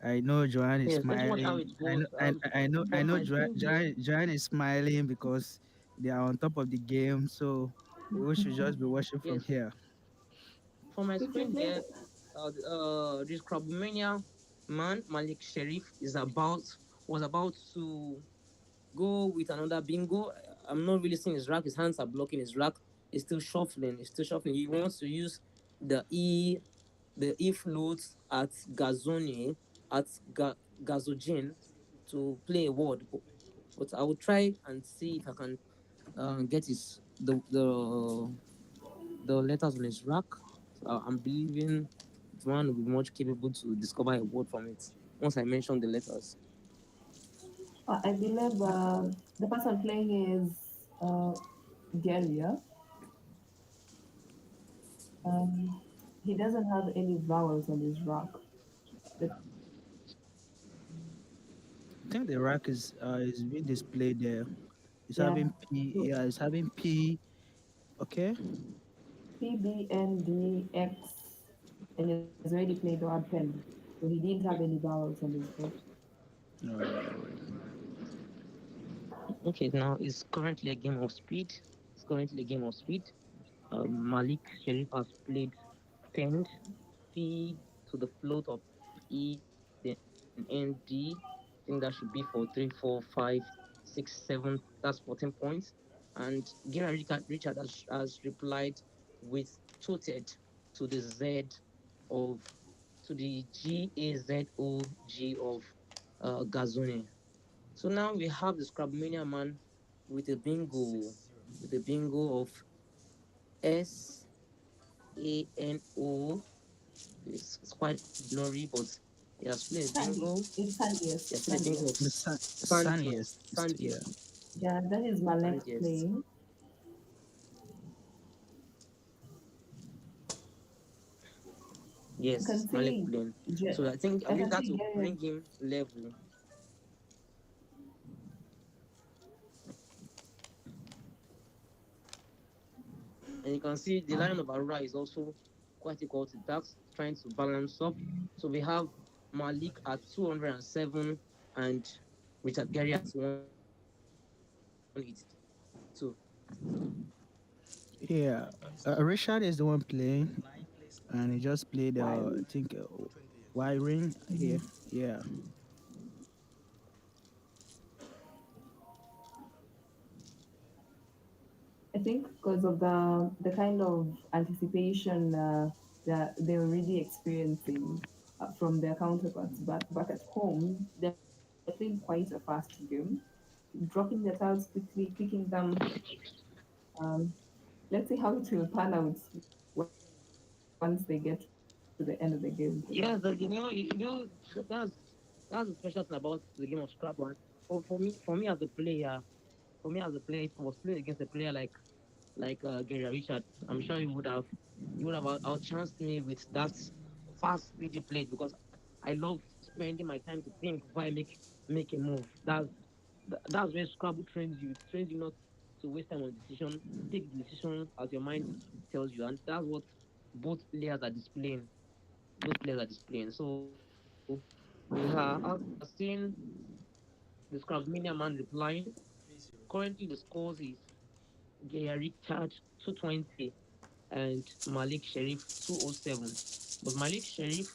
I know Joanne is yes, let's watch how smiling. it goes. I For know my screen here, Joanne is smiling because they are on top of the game. So we should just be watching from yes, here. for my If you screen play here, this Crabomania man, Malik Sharif, was about to go with another bingo. I'm not really seeing his rack. His hands are blocking his rack. He's still shuffling. He's still shuffling. He wants to use the E the E floats at Gazoni at Gazogen to play a word. But I will try and see if I can get his the letters on his rack. So I'm believing Juan will be much capable to discover a word from it once I mention the letters. I believe the person playing is Galia. Um, he doesn't have any vowels on his rock. The, I think the rack is being displayed there. It's yeah, having P. so Yeah, it's having P. Okay. PBNDX, and he's already played the word pen. So he didn't have any vowels on his board. All right. All right. Okay, now it's currently a game of speed. It's currently a game of speed. Malik Sharif has played 10 P to the float of E, then ND. I think that should be for 3, 4, 5, 6, 7. That's 14 points. And Gira Richard has replied with toted to the Z of to the GAZOG of Gazone. So now we have the Scrabmania man with a bingo of SANO. It's quite blurry, but he has played a Sandy. bingo. It's He has Sandiest. played a bingo of The Sandiest. sunniest, yeah. Sandiest. Yeah, that is Malek Sandiest. playing. I can Yes, Malik see, playing. Je- So I I believe can that see will Gary. bring him level. And you can see the line of Aurora is also quite equal to that, trying to balance up. So we have Malik at 207 and Richard Gary at 182. Yeah, Richard is the one playing, and he just played, I Wiley. think, wiring here. Yeah, I think because of the kind of anticipation that they're already experiencing from their counterparts back at home, they're playing quite a fast game, dropping their tiles quickly, picking them. Um, let's see how it will pan out once they get to the end of the game. Yeah, that's the special thing about the game of Scrabble. For me as a player, if I was playing against a player like Gary Richard, I'm sure you would have outchanced me with that fast speedy play because I love spending my time to think before I make a move. That's where Scrabble trains you. It trains you not to waste time on decision. Take the decision as your mind tells you, and that's what both players are displaying. So we are seeing the Scrabmania man replying. Currently, the scores is Gary Richard 220 and Malik Sharif 207. But Malik Sharif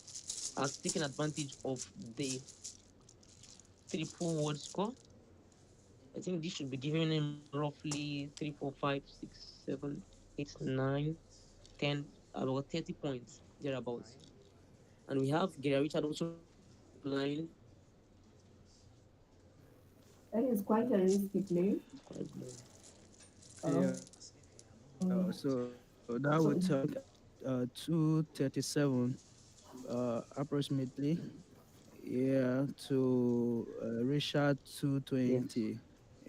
has taken advantage of the triple word score. I think this should be giving him roughly 3, 4, 5, 6, 7, 8, 9, 10, about 30 points thereabouts. And we have Gary Richard also replying. That is quite a risky play. yeah. Um, So that would so tell me 237, approximately. Yeah, to Richard Yes. 220.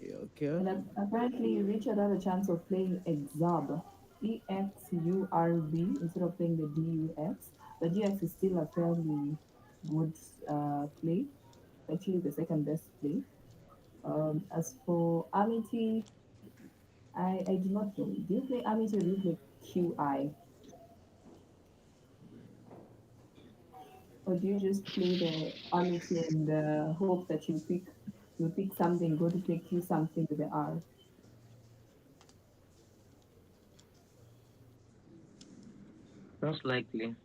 Yeah, okay. and apparently Richard had a chance of playing Exurb, EXURB, instead of playing the DUX. The DX is still a fairly good play, actually the second best play. As for Amity, I do not know. Do you play Amity or do you play QI? Or do you just play the Amity and hope that you pick something, go to play Q something with the R? Most likely.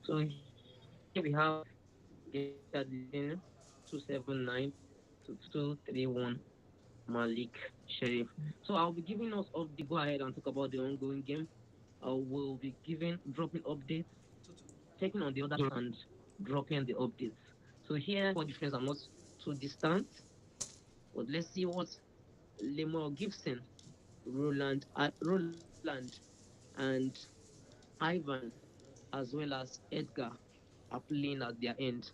So here we have Gary Richard leading 279 to 231 Malik Sharif. So I'll be giving us up the go ahead and talk about the ongoing game. I will be dropping updates, checking on the other and dropping the updates. So here for difference, I'm not too distant, but let's see what Lemore Gibson, Roland, and Ivan, as well as Edgar, are playing at their end.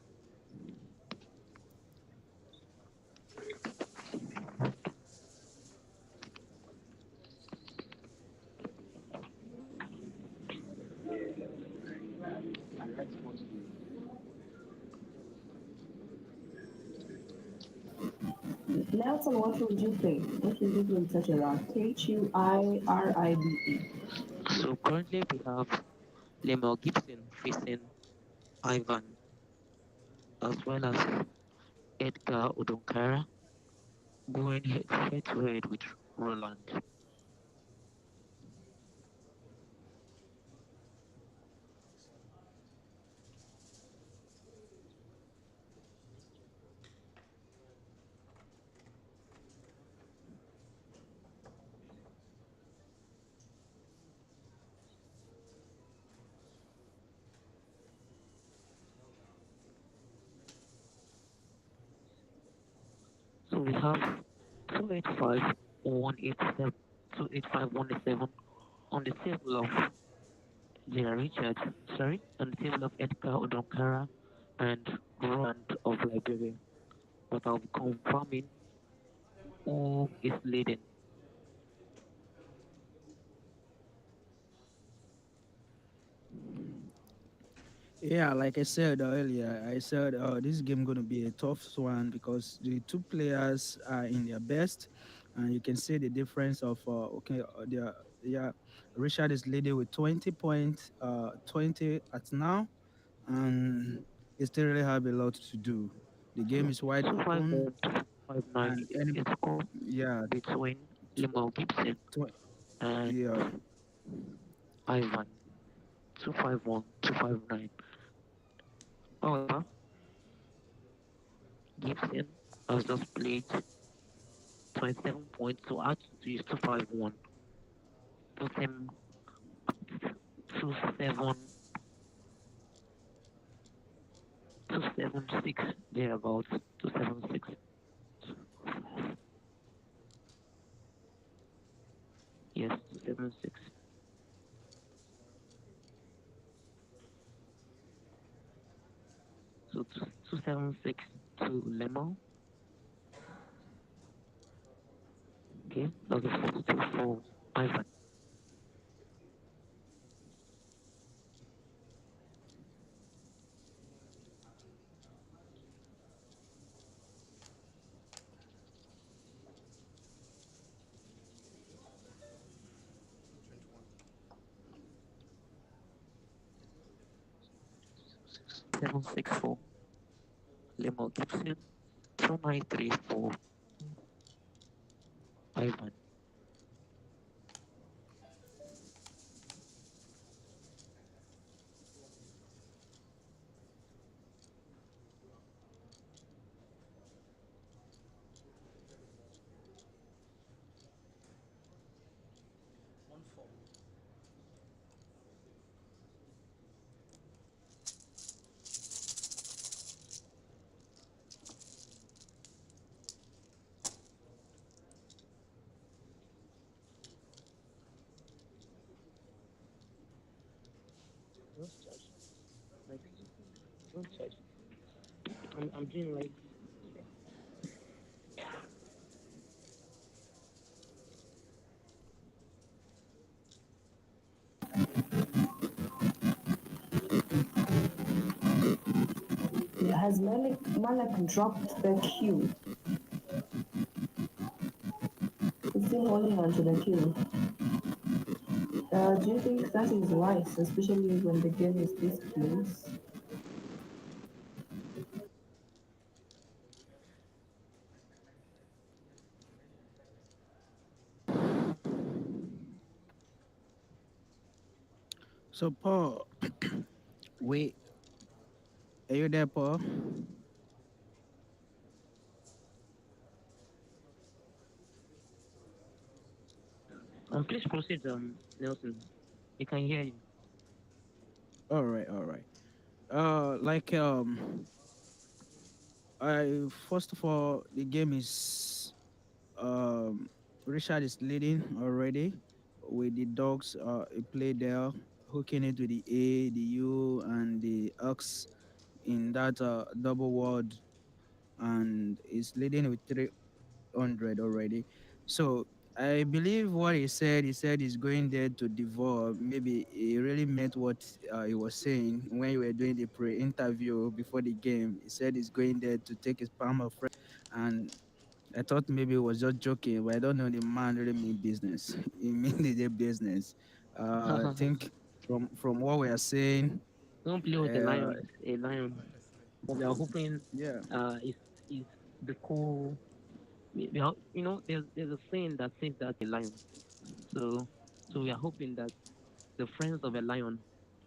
Nelson, what would you play? What would you play with such a round? HUIRIBE. So currently we have Lemore Gibson facing Ivan, as well as Edgar Odonkara going head to head with Roland. have 285 187, 285 187 on the table of General Richard, sorry, on the table of Edgar Odonkara and Roland of Liberia. But I'll be confirming who is leading. Yeah, like I said earlier, I said this game going to be a tough one because the two players are in their best, and you can see the difference of yeah, Richard is leading with 20 points, 20 at now, and he still really have a lot to do. The game is wide open, 251 259 and any is score yeah, between tw- Limo Gibson and yeah. Ivan. 251 259. However, Gibson has just played 27 points, so add to his 251. Put him 27 276 thereabouts. 276. Yes, 276. So 276 to Lemo. Okay, that's a 42 for Ivan. 764 Lemo Gibson. 293 for Ivan. One four. Don't charge. Like, don't charge. I'm doing like Has Malik dropped the cue? He's still holding on to the cue. Do you think that is wise, especially when the game is this close? So Paul, wait, are you there, Paul? please proceed, Nelson. You can hear you. All right, all right. Like I first of all, the game is um, Richard is leading already with the dogs. He played there, hooking it with the A, the U, and the X in that double word, and is leading with 300 already. So I believe what he said he's going there to devour. Maybe he really meant what he was saying when we were doing the pre-interview before the game. He said he's going there to take his palm of fresh, and I thought maybe he was just joking, but I don't know the man really mean business. He mean the business. I think from what we are saying, Don't play with a uh, lion. A lion. But we are hoping yeah. is the cool. There's a saying that says that a lion. So so we are hoping that the friends of a lion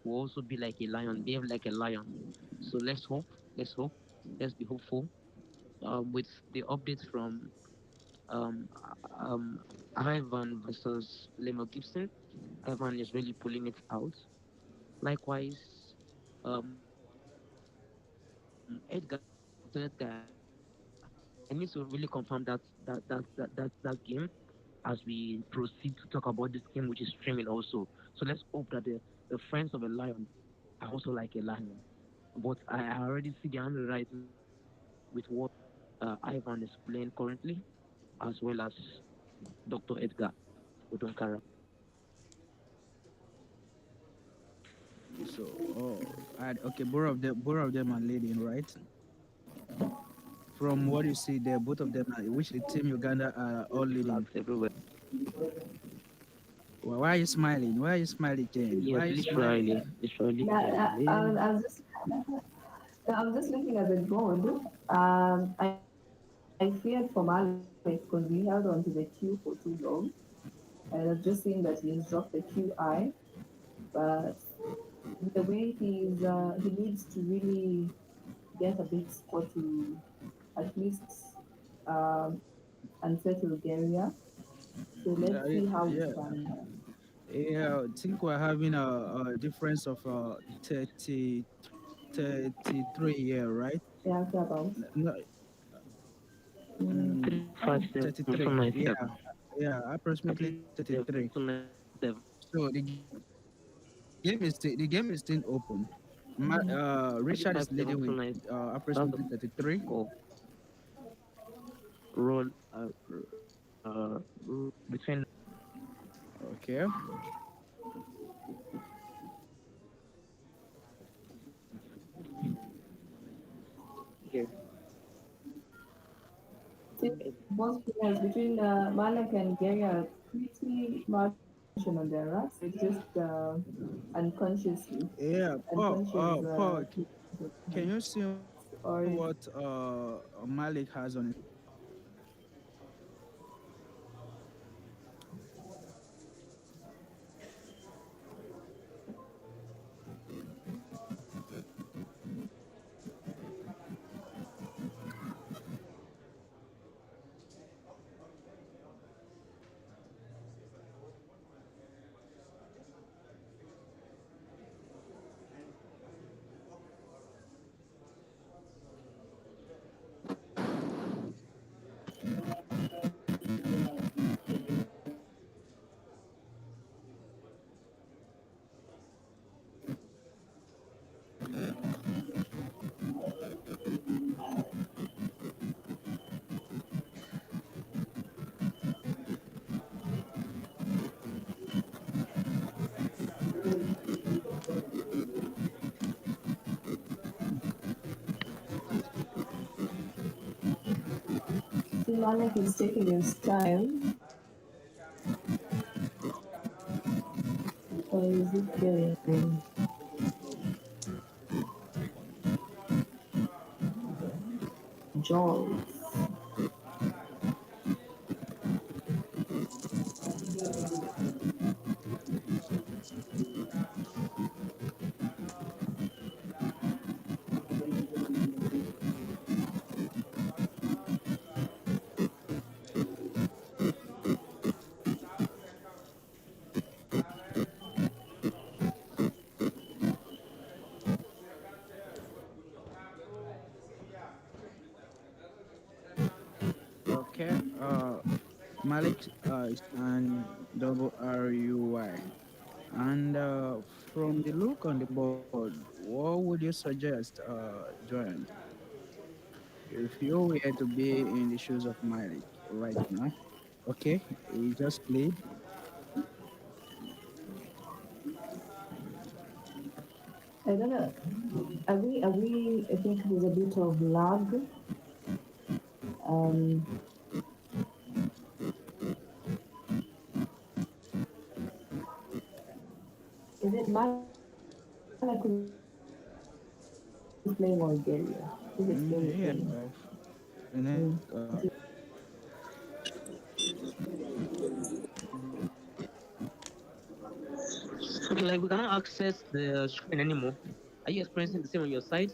will also be like a lion, behave like a lion. So let's hope. Let's hope. Let's be hopeful. With the updates from um Ivan versus Lemo Gibson, Ivan is really pulling it out. Likewise, Edgar, Edgar I need to really confirm that game as we proceed to talk about this game, which is streaming also. So let's hope that the friends of a lion are also like a lion. But I already see the handwriting with what Ivan is playing currently, as well as Dr. Edgar Odonkara. So, okay, both of them are leading, right? From what you see there, both of them are, which the team Uganda are all leading. Flags everywhere. Why are you smiling? Why are you smiling, Jane? Why Yes, are you smiling? literally. Yeah, I'm just looking at the board. I feared for Malik because we held on to the Q for too long. And I've just seen that he's dropped the QI. But the way he needs to really get a big score to at least unsettle Garia. So let's see how we Yeah, can. yeah. I think we're having a difference of 30, 33 here, right? Yeah, about. No, mm, 357, 33. Yeah, 297. yeah, approximately 33. 297. So the game is still open. Richard is leading 357, with 297. That's approximately the 33. score. Roll uh, between. Okay. Here. Both players between Malak and Gary are pretty much on their racks. It's just unconsciously, Yeah, unconscious. Paul, can you see Or what Malik has on his? Malak is taking his time. Or is it getting Jones? Okay. Malik and double RUY. And from the look on the board, what would you suggest, Joanne, if you were to be in the shoes of Malik right now? Okay, he just played. I don't know. I think there's a bit of lag. Um, is it Malak who's playing or Gary? Is it Gary Yeah. playing? And then, Okay, like we cannot access the screen anymore. Are you experiencing the same on your side?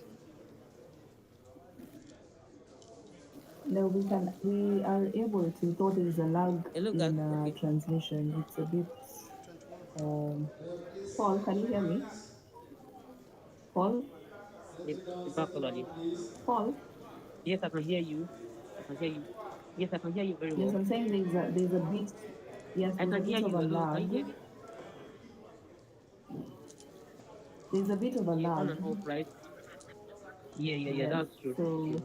No, we can. We are able to. Though there is a lag Hello, guys. in Okay. transmission. It's a bit. Um, Paul, can you hear me? Paul, Back already. Paul. Yes, I can hear you. can hear you. Yes, I can hear you very Yes, well. I'm saying there's a bit, yes, I there's a can hear bit of you. a Hello, can you hear lag. me? There's a bit of a Yeah, on lag. and off, right? Yeah. Yes. That's true. So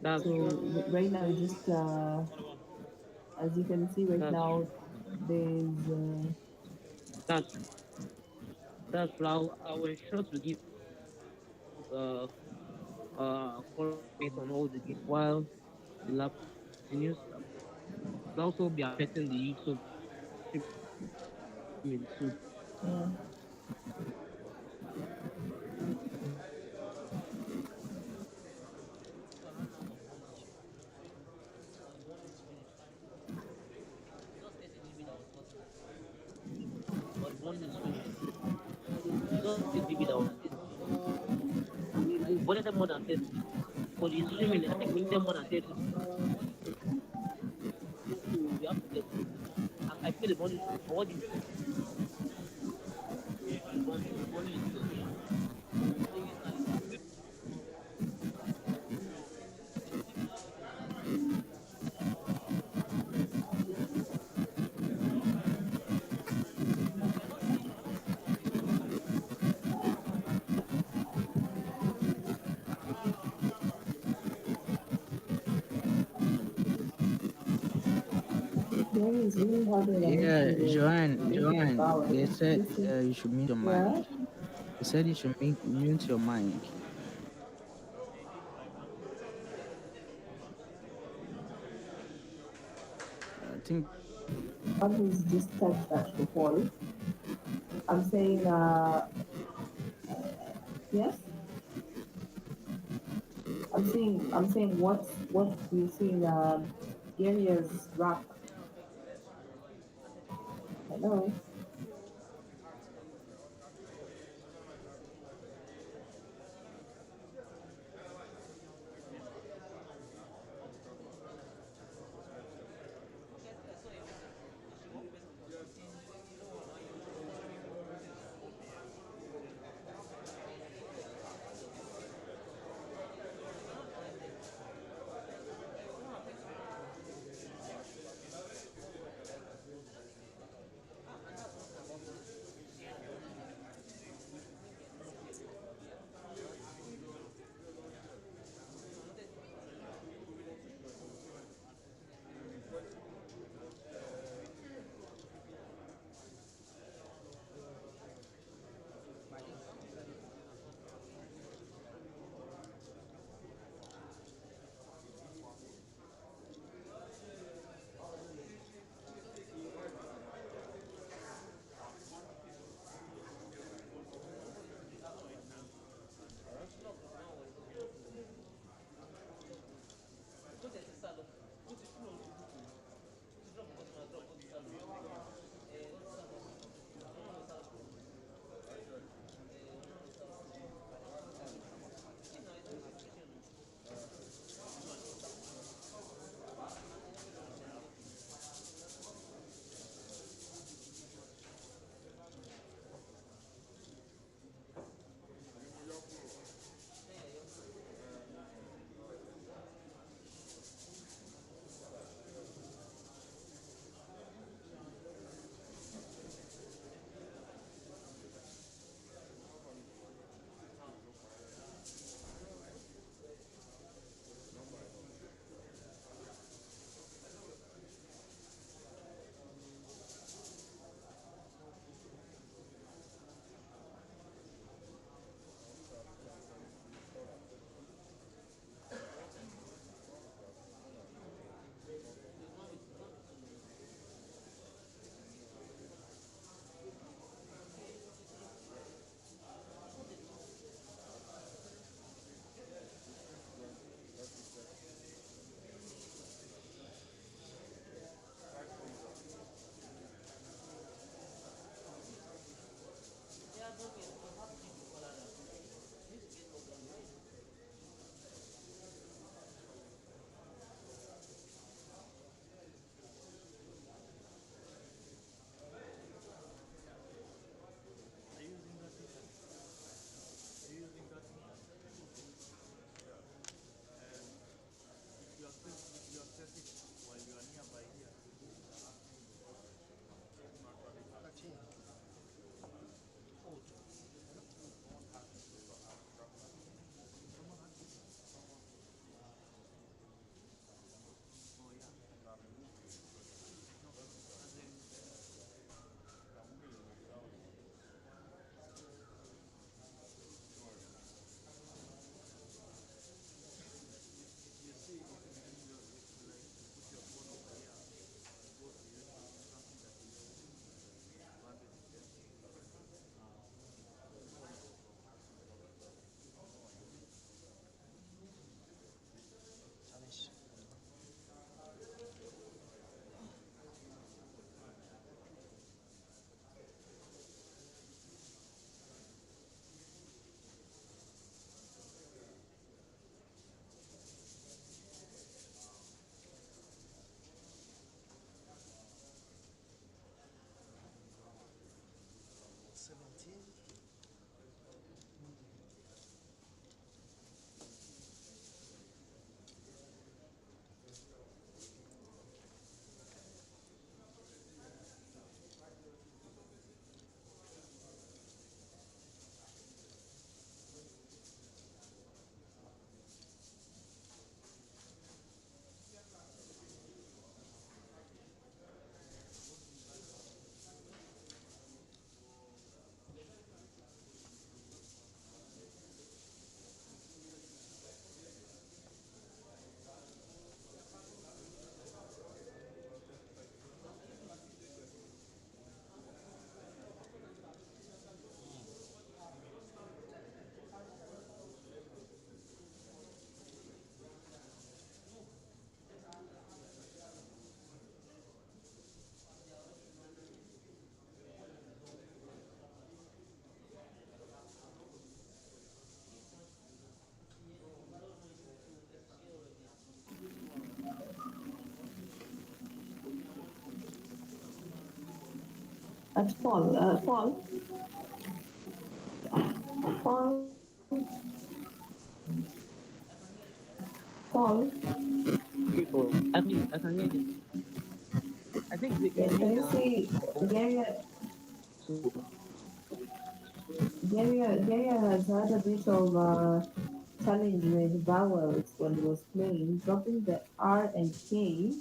That's true. right now, just as you can see right That's now, true. there's That's that's true. I will ensure to give uh correct on all the game while the lab continues. Will also be affecting the use of streaming too. yeah. Just 30 GB that was possible. But one is finished. It's just 30 GB that was possible. We wanted more than 30. For the streaming, I think we needed more than 30. So we have to get. I pay the money. Or what do you think? The money is good. The thing is that you're not seeing the money come out again. There is really having an Yeah, issue with drinking Joanne, power. they said You see? you should mute your mic. Yeah. They said you should mute your mic. I think One who's just touched that before. I'm saying, yes. I'm saying what do you see in areas rock? Hello. At Paul, Paul. People, I can hear you. I think Yeah, you can need you see Gary? so Gary has had a bit of a challenge with vowels when he was playing, dropping the R and K.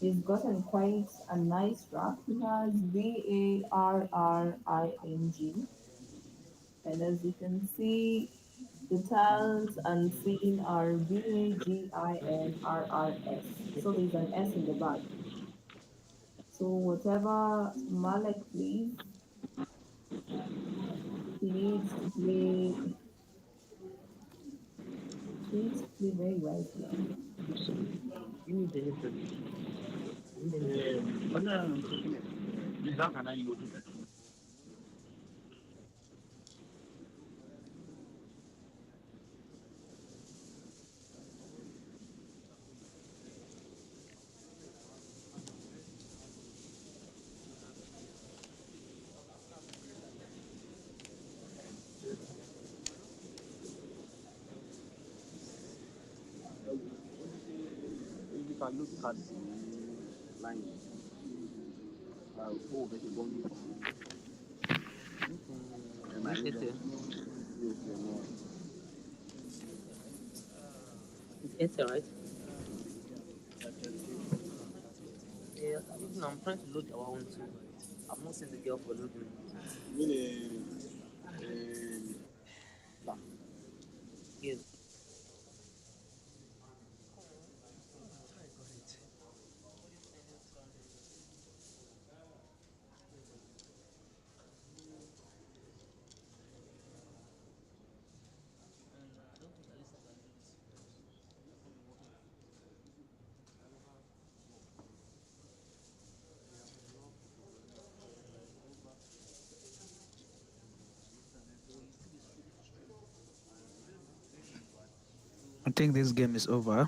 He's gotten quite a nice rap. He has Barring, and as you can see, the tiles unseen are Baginrs. So there's an S in the back. So whatever Malek plays, he needs to play. He needs to play very wisely. you need the internet. You can look at the line. Oh, there's a bond. And I need them. Yes, it's Airtel, right? Yeah, I'm trying to load our own too. I'm not seeing the girl for loading. Really? Yes. I think this game is over.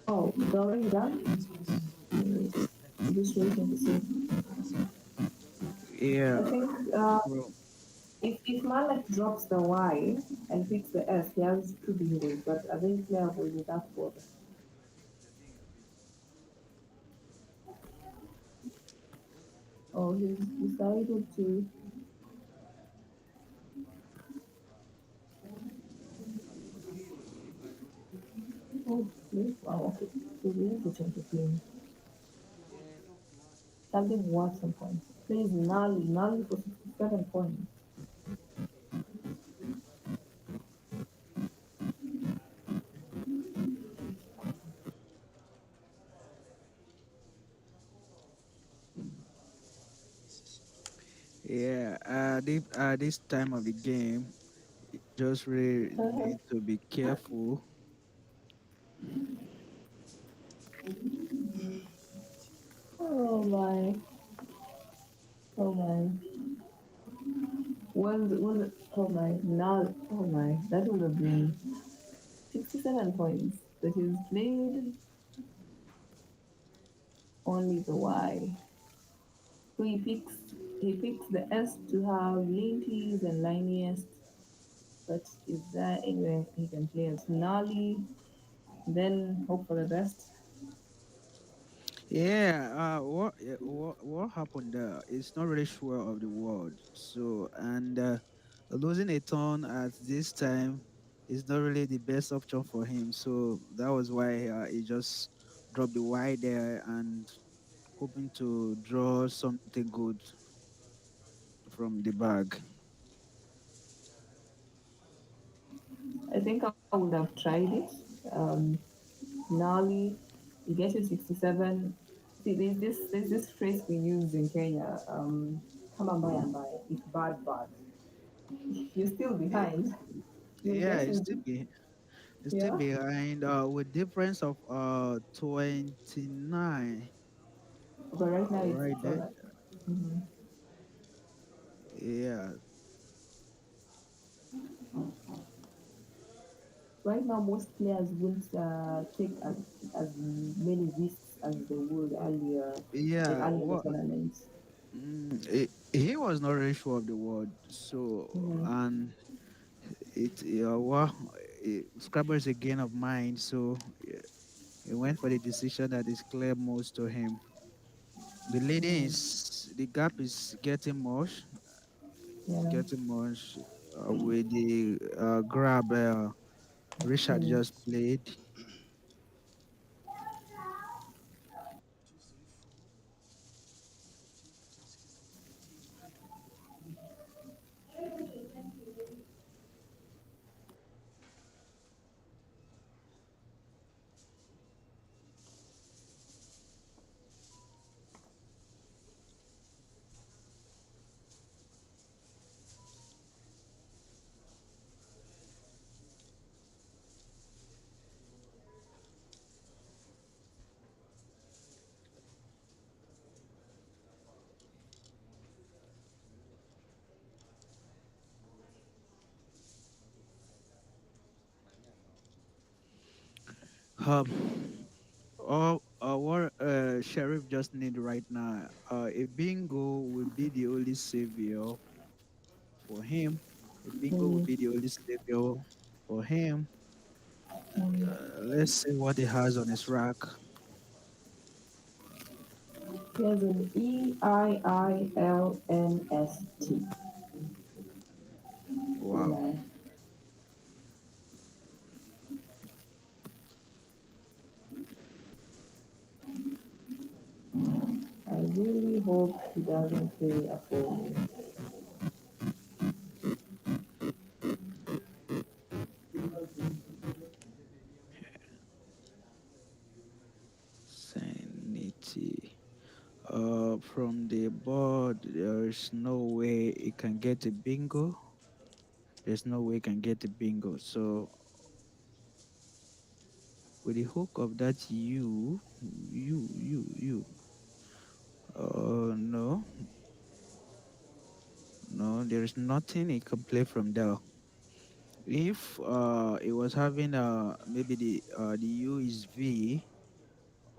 Oh, it's already done? Just waiting to see. Yeah. I think Well, if Malek drops the Y and picks the S, he has two bingos, but I think Claire will be that for. Oh, he's decided to. Oh, yes. Wow, okay. So we need to change the game. Something worth some points. Please, Nali for 67 points. yeah. This time of the game, just really need to be careful. Oh my. Oh my. Oh my. Now, oh my. That would have been 67 points. But he's played only the Y. So he picks the S to have linkies and liniest, but is there anywhere he can play as Nali? Then hope for the best. Yeah. What happened there? It's not really sure of the word. So and losing a turn at this time is not really the best option for him. So that was why he just dropped the Y there and hoping to draw something good from the bag. I think I would have tried it. Um, Nali, you get to 67. See, there's this phrase we use in Kenya. Come on by and by. It's bad, bad. You're still Eh, behind. You'll Yeah, get into it's still yeah. behind with difference of 29 But right now it's right there. drawn. Mhm. Yeah. Right now, most players won't take as many risks as they would earlier. that Yeah, Ali was what? gonna lose. He was not really sure of the word. So, Mm-hmm. and Scrabble is a gain of mind. So, he went for the decision that is clear most to him. The gap is getting much. It's Yeah. getting much with the grab Richard Mm. just played. Um, what Sheriff just need right now, a bingo will be the only savior for him. A bingo will Mm. be the only savior for him. Mm. Let's see what he has on his rack. Here's an EIILNST. Wow. Yeah. I really hope he doesn't play a full. Sanity. From the board, there's no way it can get a bingo. There's no way it can get a bingo. So, with the hook of that, no, no, there's nothing he can play from there. If it was having maybe the U is V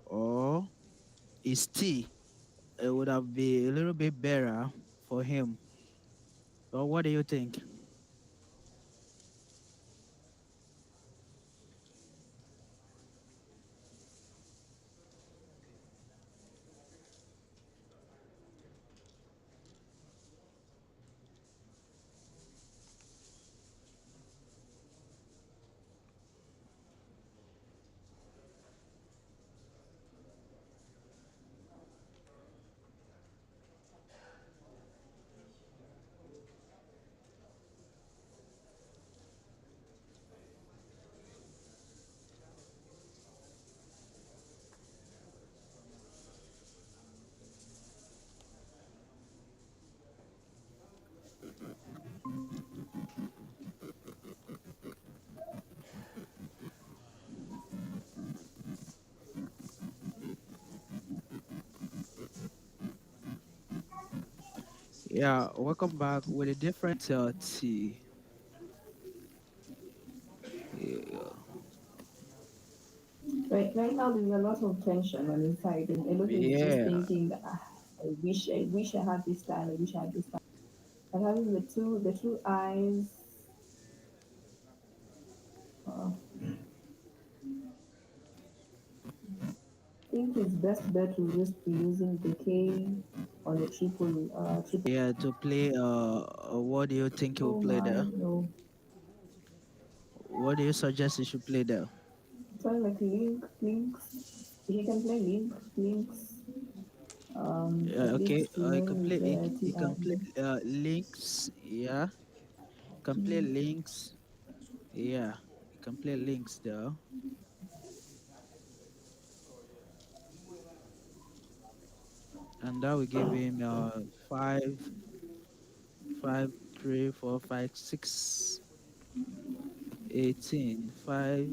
or is T, it would have been a little bit better for him. So what do you think? Yeah, welcome back with a different T. Yeah, Right now, there's a lot of tension on his side, and Elote is just yeah. thinking, I wish I had this time. I wish I had this time. And having the two eyes, uh, I think his best bet will just be using the K on the triple. Yeah, to play. What do you think he will Oh play my, there? no. What do you suggest he should play there? Something like links. He can play links. Yeah, At okay. least to know He can his play. He can TI. play links. Yeah, can play links. Yeah, he can play links there. And that will give him five, five, three, four, five, six, 18, 5,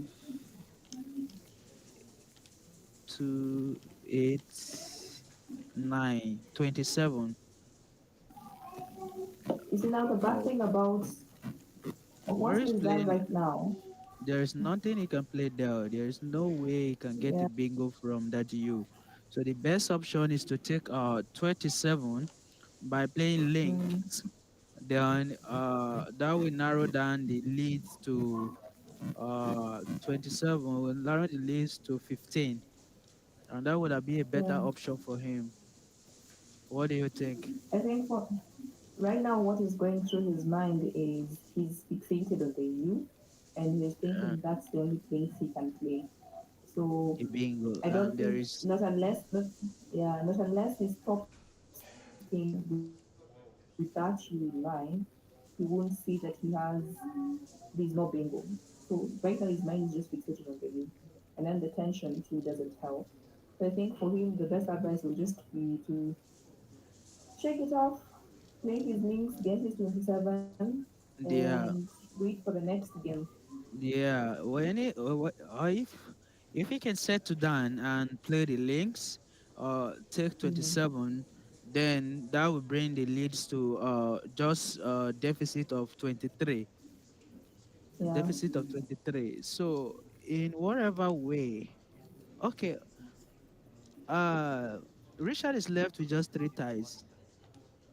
2, 8, 9, 27. You see now the bad Oh, thing about where what's is been done playing? right now. There is nothing he can play there. There is no way he can get a Yeah. bingo from that U. So the best option is to take 27 by playing Mm, links. Then that will narrow down the leads to 27, will narrow the leads to 15. And that would be a better yeah. option for him. What do you think? I think for right now, what is going through his mind is he's fixated on the U, and he's Uh, thinking that's the only place he can play. So a bingo. I don't And there think is, not unless he stops thinking with that you in mind, he won't see that there's no bingo. So right now his mind is just fixated on the U, and then the tension too doesn't help. So I think for him the best advice would just be to shake it off, play his links, get his 27, and yeah, wait for the next game. yeah. When it, if he can settle down and play the links, take Mm-hmm. 27, then that will bring the leads to just deficit of 23. Yeah. Deficit of 23. So in whatever way, okay, uh, Richard is left with just three ties.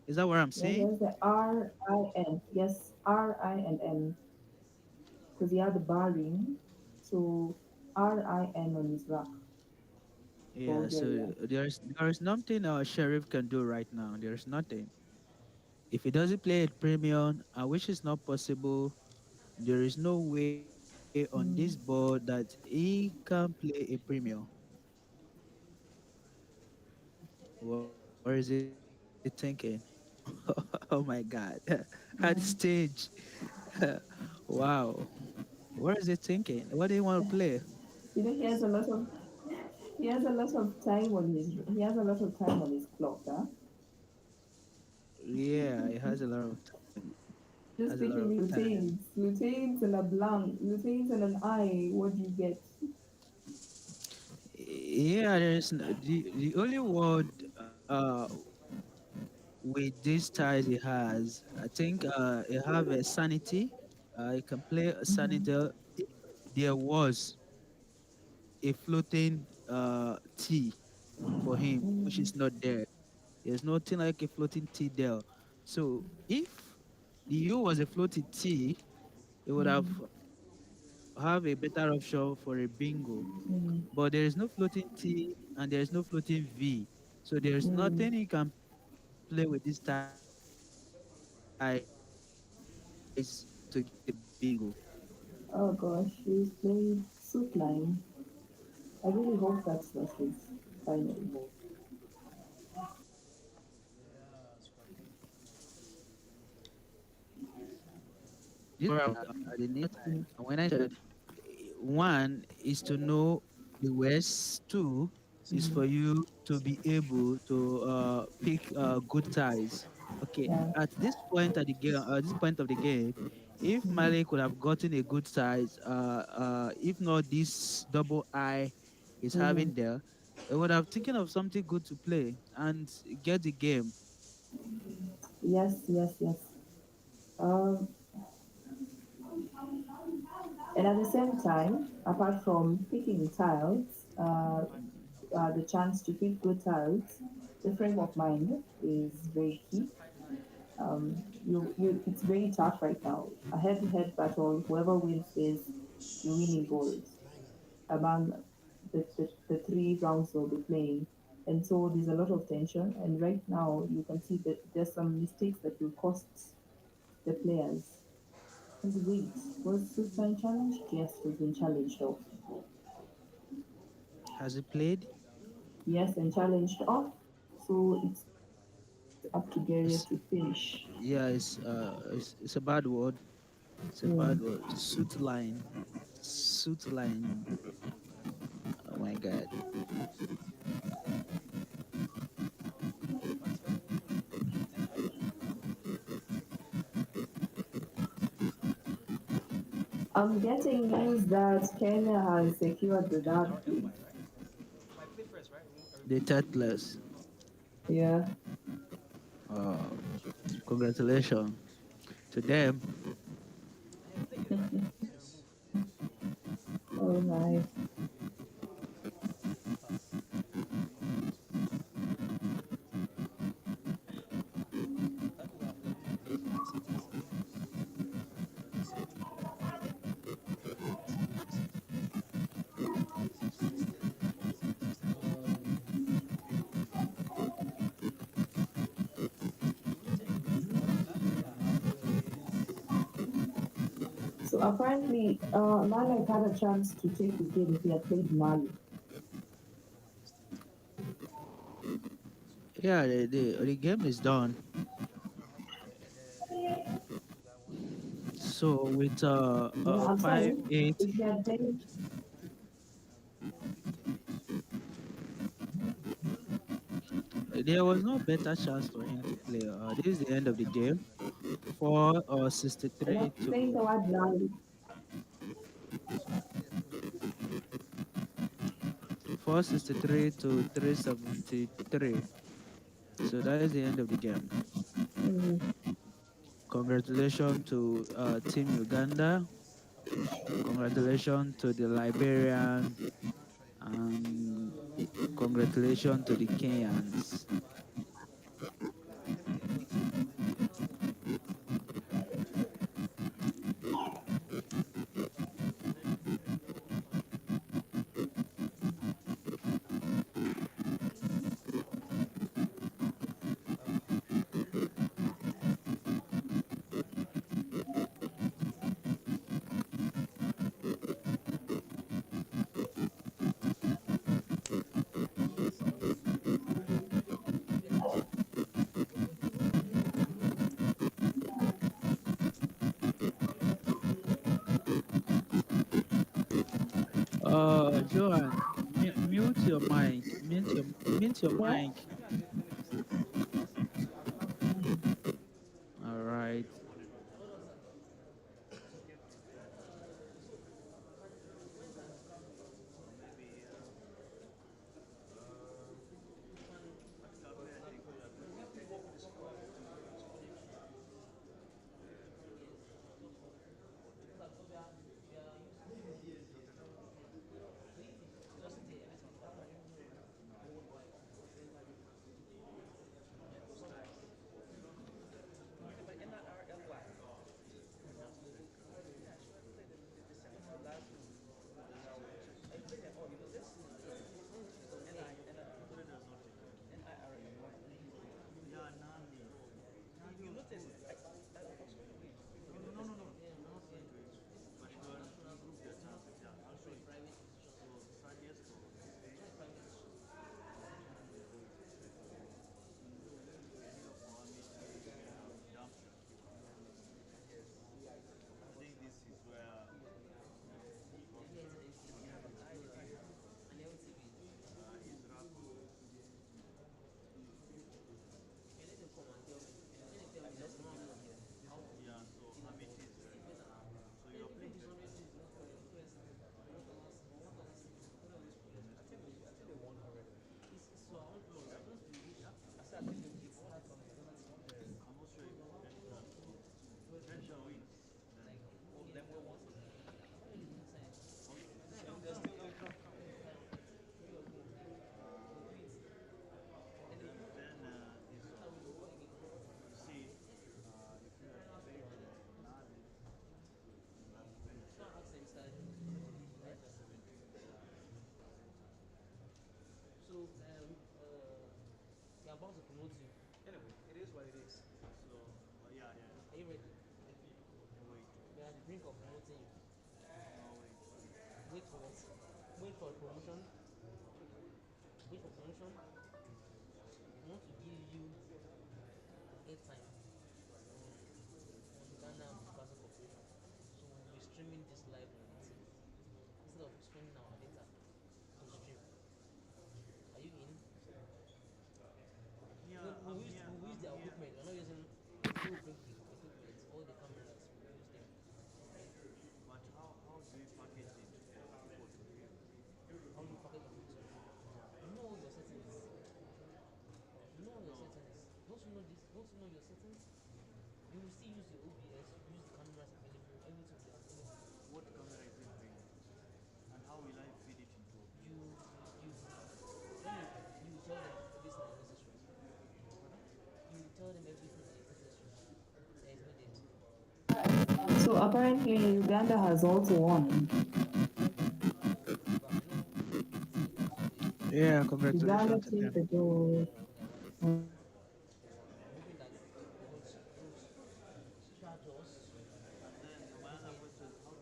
Is that what I'm Yeah, he saying? has the RIN. Yes, RIN, because he had the barring. So RIN on his rack, Yeah. Bulgaria. So there is nothing Sheriff can do right now. There's nothing. If he doesn't play at premium, which is not possible, there is no way on this board Mm. that he can play a premium. What is he thinking? Oh my God. At this stage. Wow. What is he thinking? What do you want to play? You know, he has a lot of time on his he has a lot of time on his clock, huh? Yeah, he has a lot of time. Has Just a lot of picking time. luteins and a blank, luteins and an eye. What do you get? Yeah, the only word with these ties he has, I think he have a sanity. He can play a Mm-hmm. sanity. If there was a floating T for him, which Mm-hmm. is not there. There's nothing like a floating T there. So if the U was a floating T, it would have a better option for a bingo. But there is no floating T and there is no floating V. So there is nothing he Mm-hmm. can play with these ties to get a bingo. Oh gosh, he's played suit line. I really hope that's not his final move. This the new time. Mm. And when I said one is to know the West, two is Mm. for you to be able to pick good ties. Okay, Yeah. at this point of the game, if Mm. Mali could have gotten a good size, if not this double I is Mm. having there, it would have taken of something good to play and get the game. Yes, yes, yes. Um, and at the same time, apart from picking tiles, the chance to pick good tiles, the frame of mind is very key. It's very tough right now. A head-to-head battle, whoever wins is the winning goals among the three rounds they'll be playing. And so there's a lot of tension. And right now, you can see that there's some mistakes that will cost the players. And wait, was Sultan challenged? Yes, he's been challenged off. Has he played? Yes, and challenged off. So it's up to Darius to finish. Yeah, it's a bad word. It's a Mm. bad word. Suit line. Suit line. Oh my god. I'm getting news that Kenya has secured the derby. I played first, right? The third place. Yeah. Oh, congratulations to them. Oh my. So apparently, Mane had a chance to take the game if he had played Mali. Yeah, the game is done. So with Yeah, I'm five saying eight, if he had played, there was no better chance for him to play. This is the end of the game. For and 63 I'm saying to the word Mali. 463 to 373. So that is the end of the game. Mm. Congratulations to Team Uganda. Congratulations to the Liberian, and congratulations to the Kenyans. Joan, mute your mic. Mute your Yeah. mic. All right. Yeah, Nandi. Nandi was good. No, no, no. I'm not saying to it. But it will improve their chances. Yeah, I'll show you. So, Sadia's for Kenny for Amity, Dumpster. I think this is where Israel. Yeah, so Amity is ready. So you are playing them. I'm not sure if Tension wins. Then then this one. You see, if you had played Nadi, you have played 70. So, you're about to promote you. Anyway, it is what it is. So, yeah, yeah. Are you ready? Wait. We are at the brink of promoting you. No, wait. Wait for what? Wait for promotion. Wait for promotion. We want to give you airtime on Ghana Broadcasting Corporation. So we'll be streaming this live on the TV instead of spending our data to stream. Are you in? Yeah, I'm here. We use I'm their here. equipment. We're not using. We will bring the equipment, all the cameras. We will use them. But how do we package it for people to view? How do you package for people? You know all your settings. You know all your No. settings. Don't you know this? Don't you know your settings? You will still use your OBS, use the cameras available, everything will be available. What camera is it bringing? And how will I feed it into You you when you tell them this is necessary. You tell them everything that is necessary, that is needed. So apparently, Uganda has also won. But you know, it's a task for you. Yeah, Uganda congratulations to take them. the goal. Mm. I'm hoping that they're going to charge us And then my other question is, how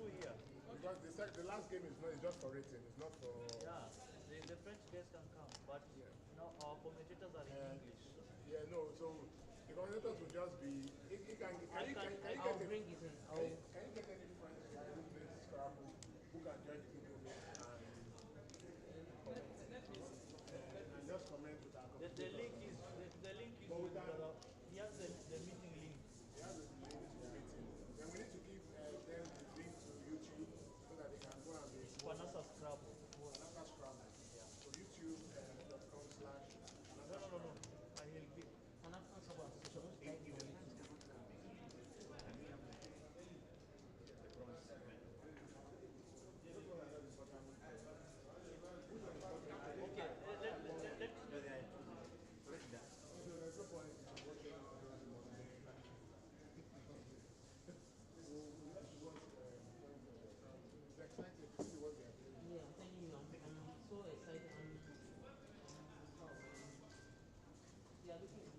two here. Because the last game is not, it's just for rating, it's not for. Yeah, the French guys can come, but now our commentators are in English. Yeah, no, so the commentators will just be. It can you I'll get bring it in. can you get any French guy who plays Scrabble who can join the video game and just comment with our The commentators? link is But we good, can- brother. He has the meeting link. He has a link to the meeting. Then we need to give them the link to YouTube so that they can go and be Panasa Scrabble. Another Scrabble. Yeah. So YouTube.com/. No. And he'll be. Pan-African Soccer Association. Okay, Yeah, I'm telling you, I'm so excited. Yeah, looking.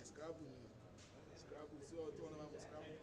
Scrabble. Scrabble. See what one of them Scrabble.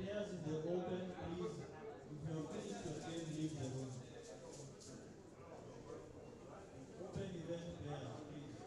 Players in the open, please, if you have finished your game, leave the room. Open event players, please.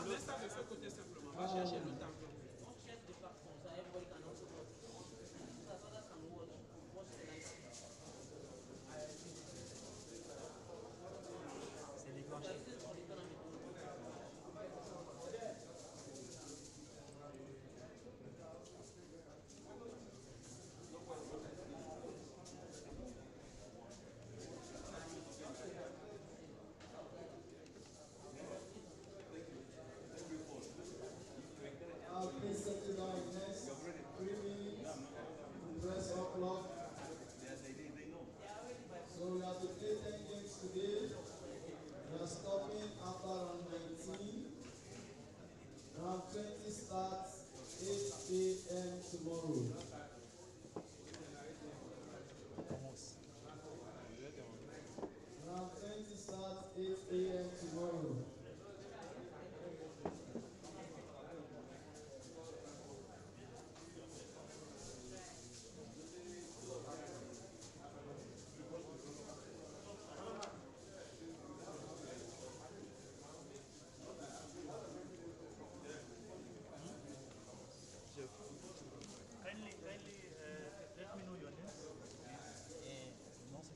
On cherche the platform so everybody can also watch. So that others can watch the live stream. So is it for the tournament? Please settle down in next 3 minutes. Press up clock. So we have to play 10 games today. We are stopping after round 19. Round 20 starts 8 a.m. tomorrow. Round 20 starts 8 a.m. tomorrow. Kindly, let me know your names. Name?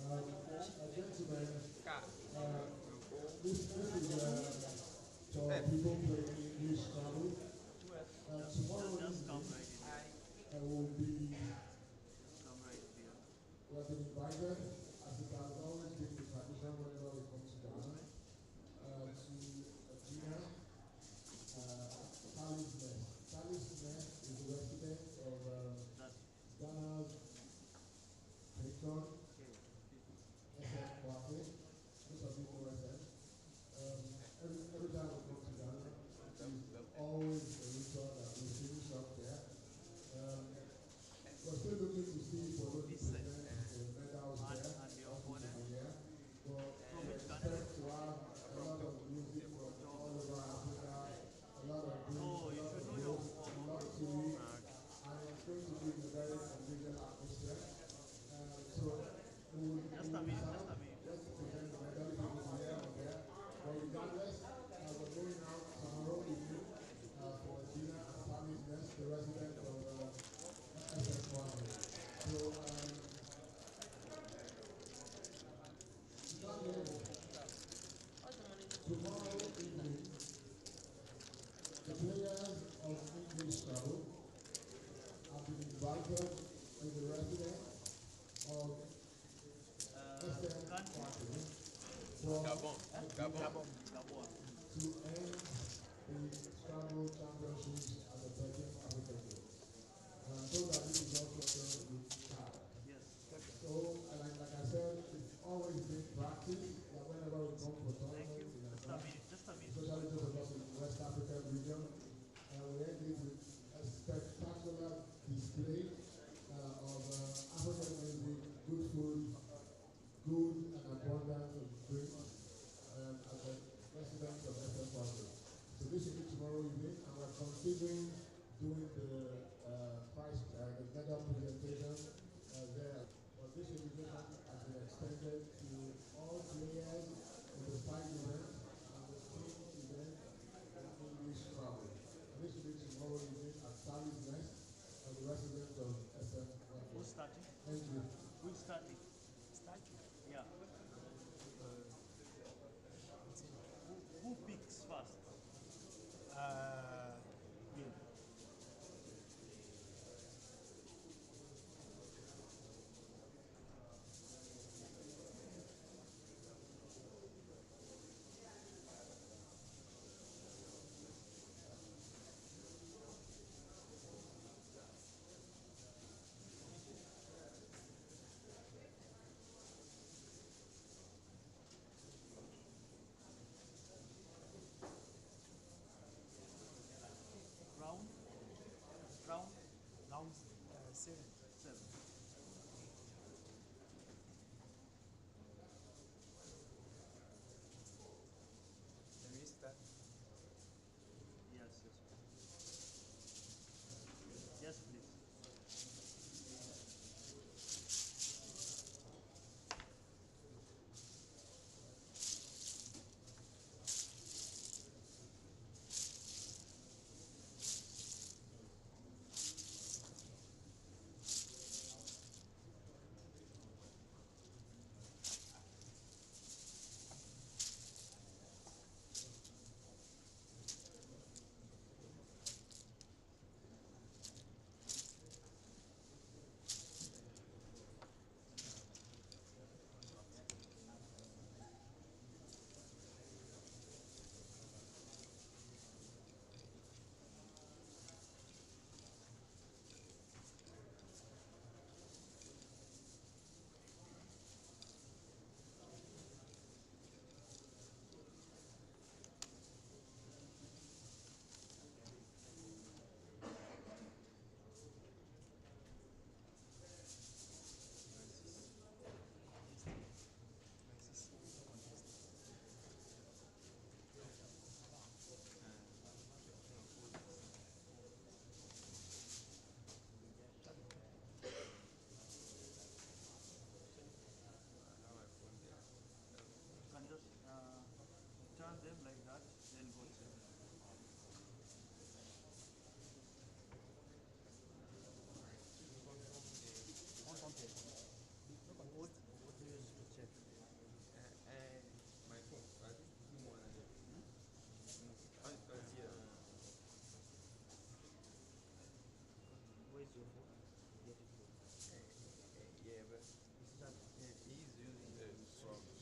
Gentlemen, this is for people playing English Scrabble. Tomorrow evening, I will be we have been invited, as it has always been the tradition whenever we come to Ghana, to a dinner. Sally's Nest. Sally's Nest is a resident of Ghana's patron, SM Kwake. Most of you know SM. Every time we come to Ghana, it's always a ritual that we finish up there. We're still looking to see if we're going to present the medals there over the year. But we expect to have a lot of music from all over Africa, a lot of drinks, a lot of food, a lot to eat, and it's going to be a very convivial atmosphere. So we will just to present the medal if it is here or there. But regardless, we're going out tomorrow evening for dinner at Sammy's Nest, the resident of SM Kwake. So, tomorrow evening, the players of English Scrabble have been invited to the residence of SM Kwake to end the Scrabble Championships at the 13th African Games. So that this is also done with card. So, like I said, it's always been practice that whenever we come for tournaments in Accra, especially those of us in the West African region, we end it with a spectacular display of African music, good food, good and abundance of drinks at the residence of SM Kwake. So this will be tomorrow evening, and we're considering doing the the medal presentation there. But this invitation has been extended to all players in the side event and the team event in English Scrabble. This will be tomorrow evening at Sally's Nest, the residence of SM Kwake. Who's starting? Thank you. Who's starting? Starting? Yeah. Who picks first? You. Round? Round 7. 7. Yeah, but he's using from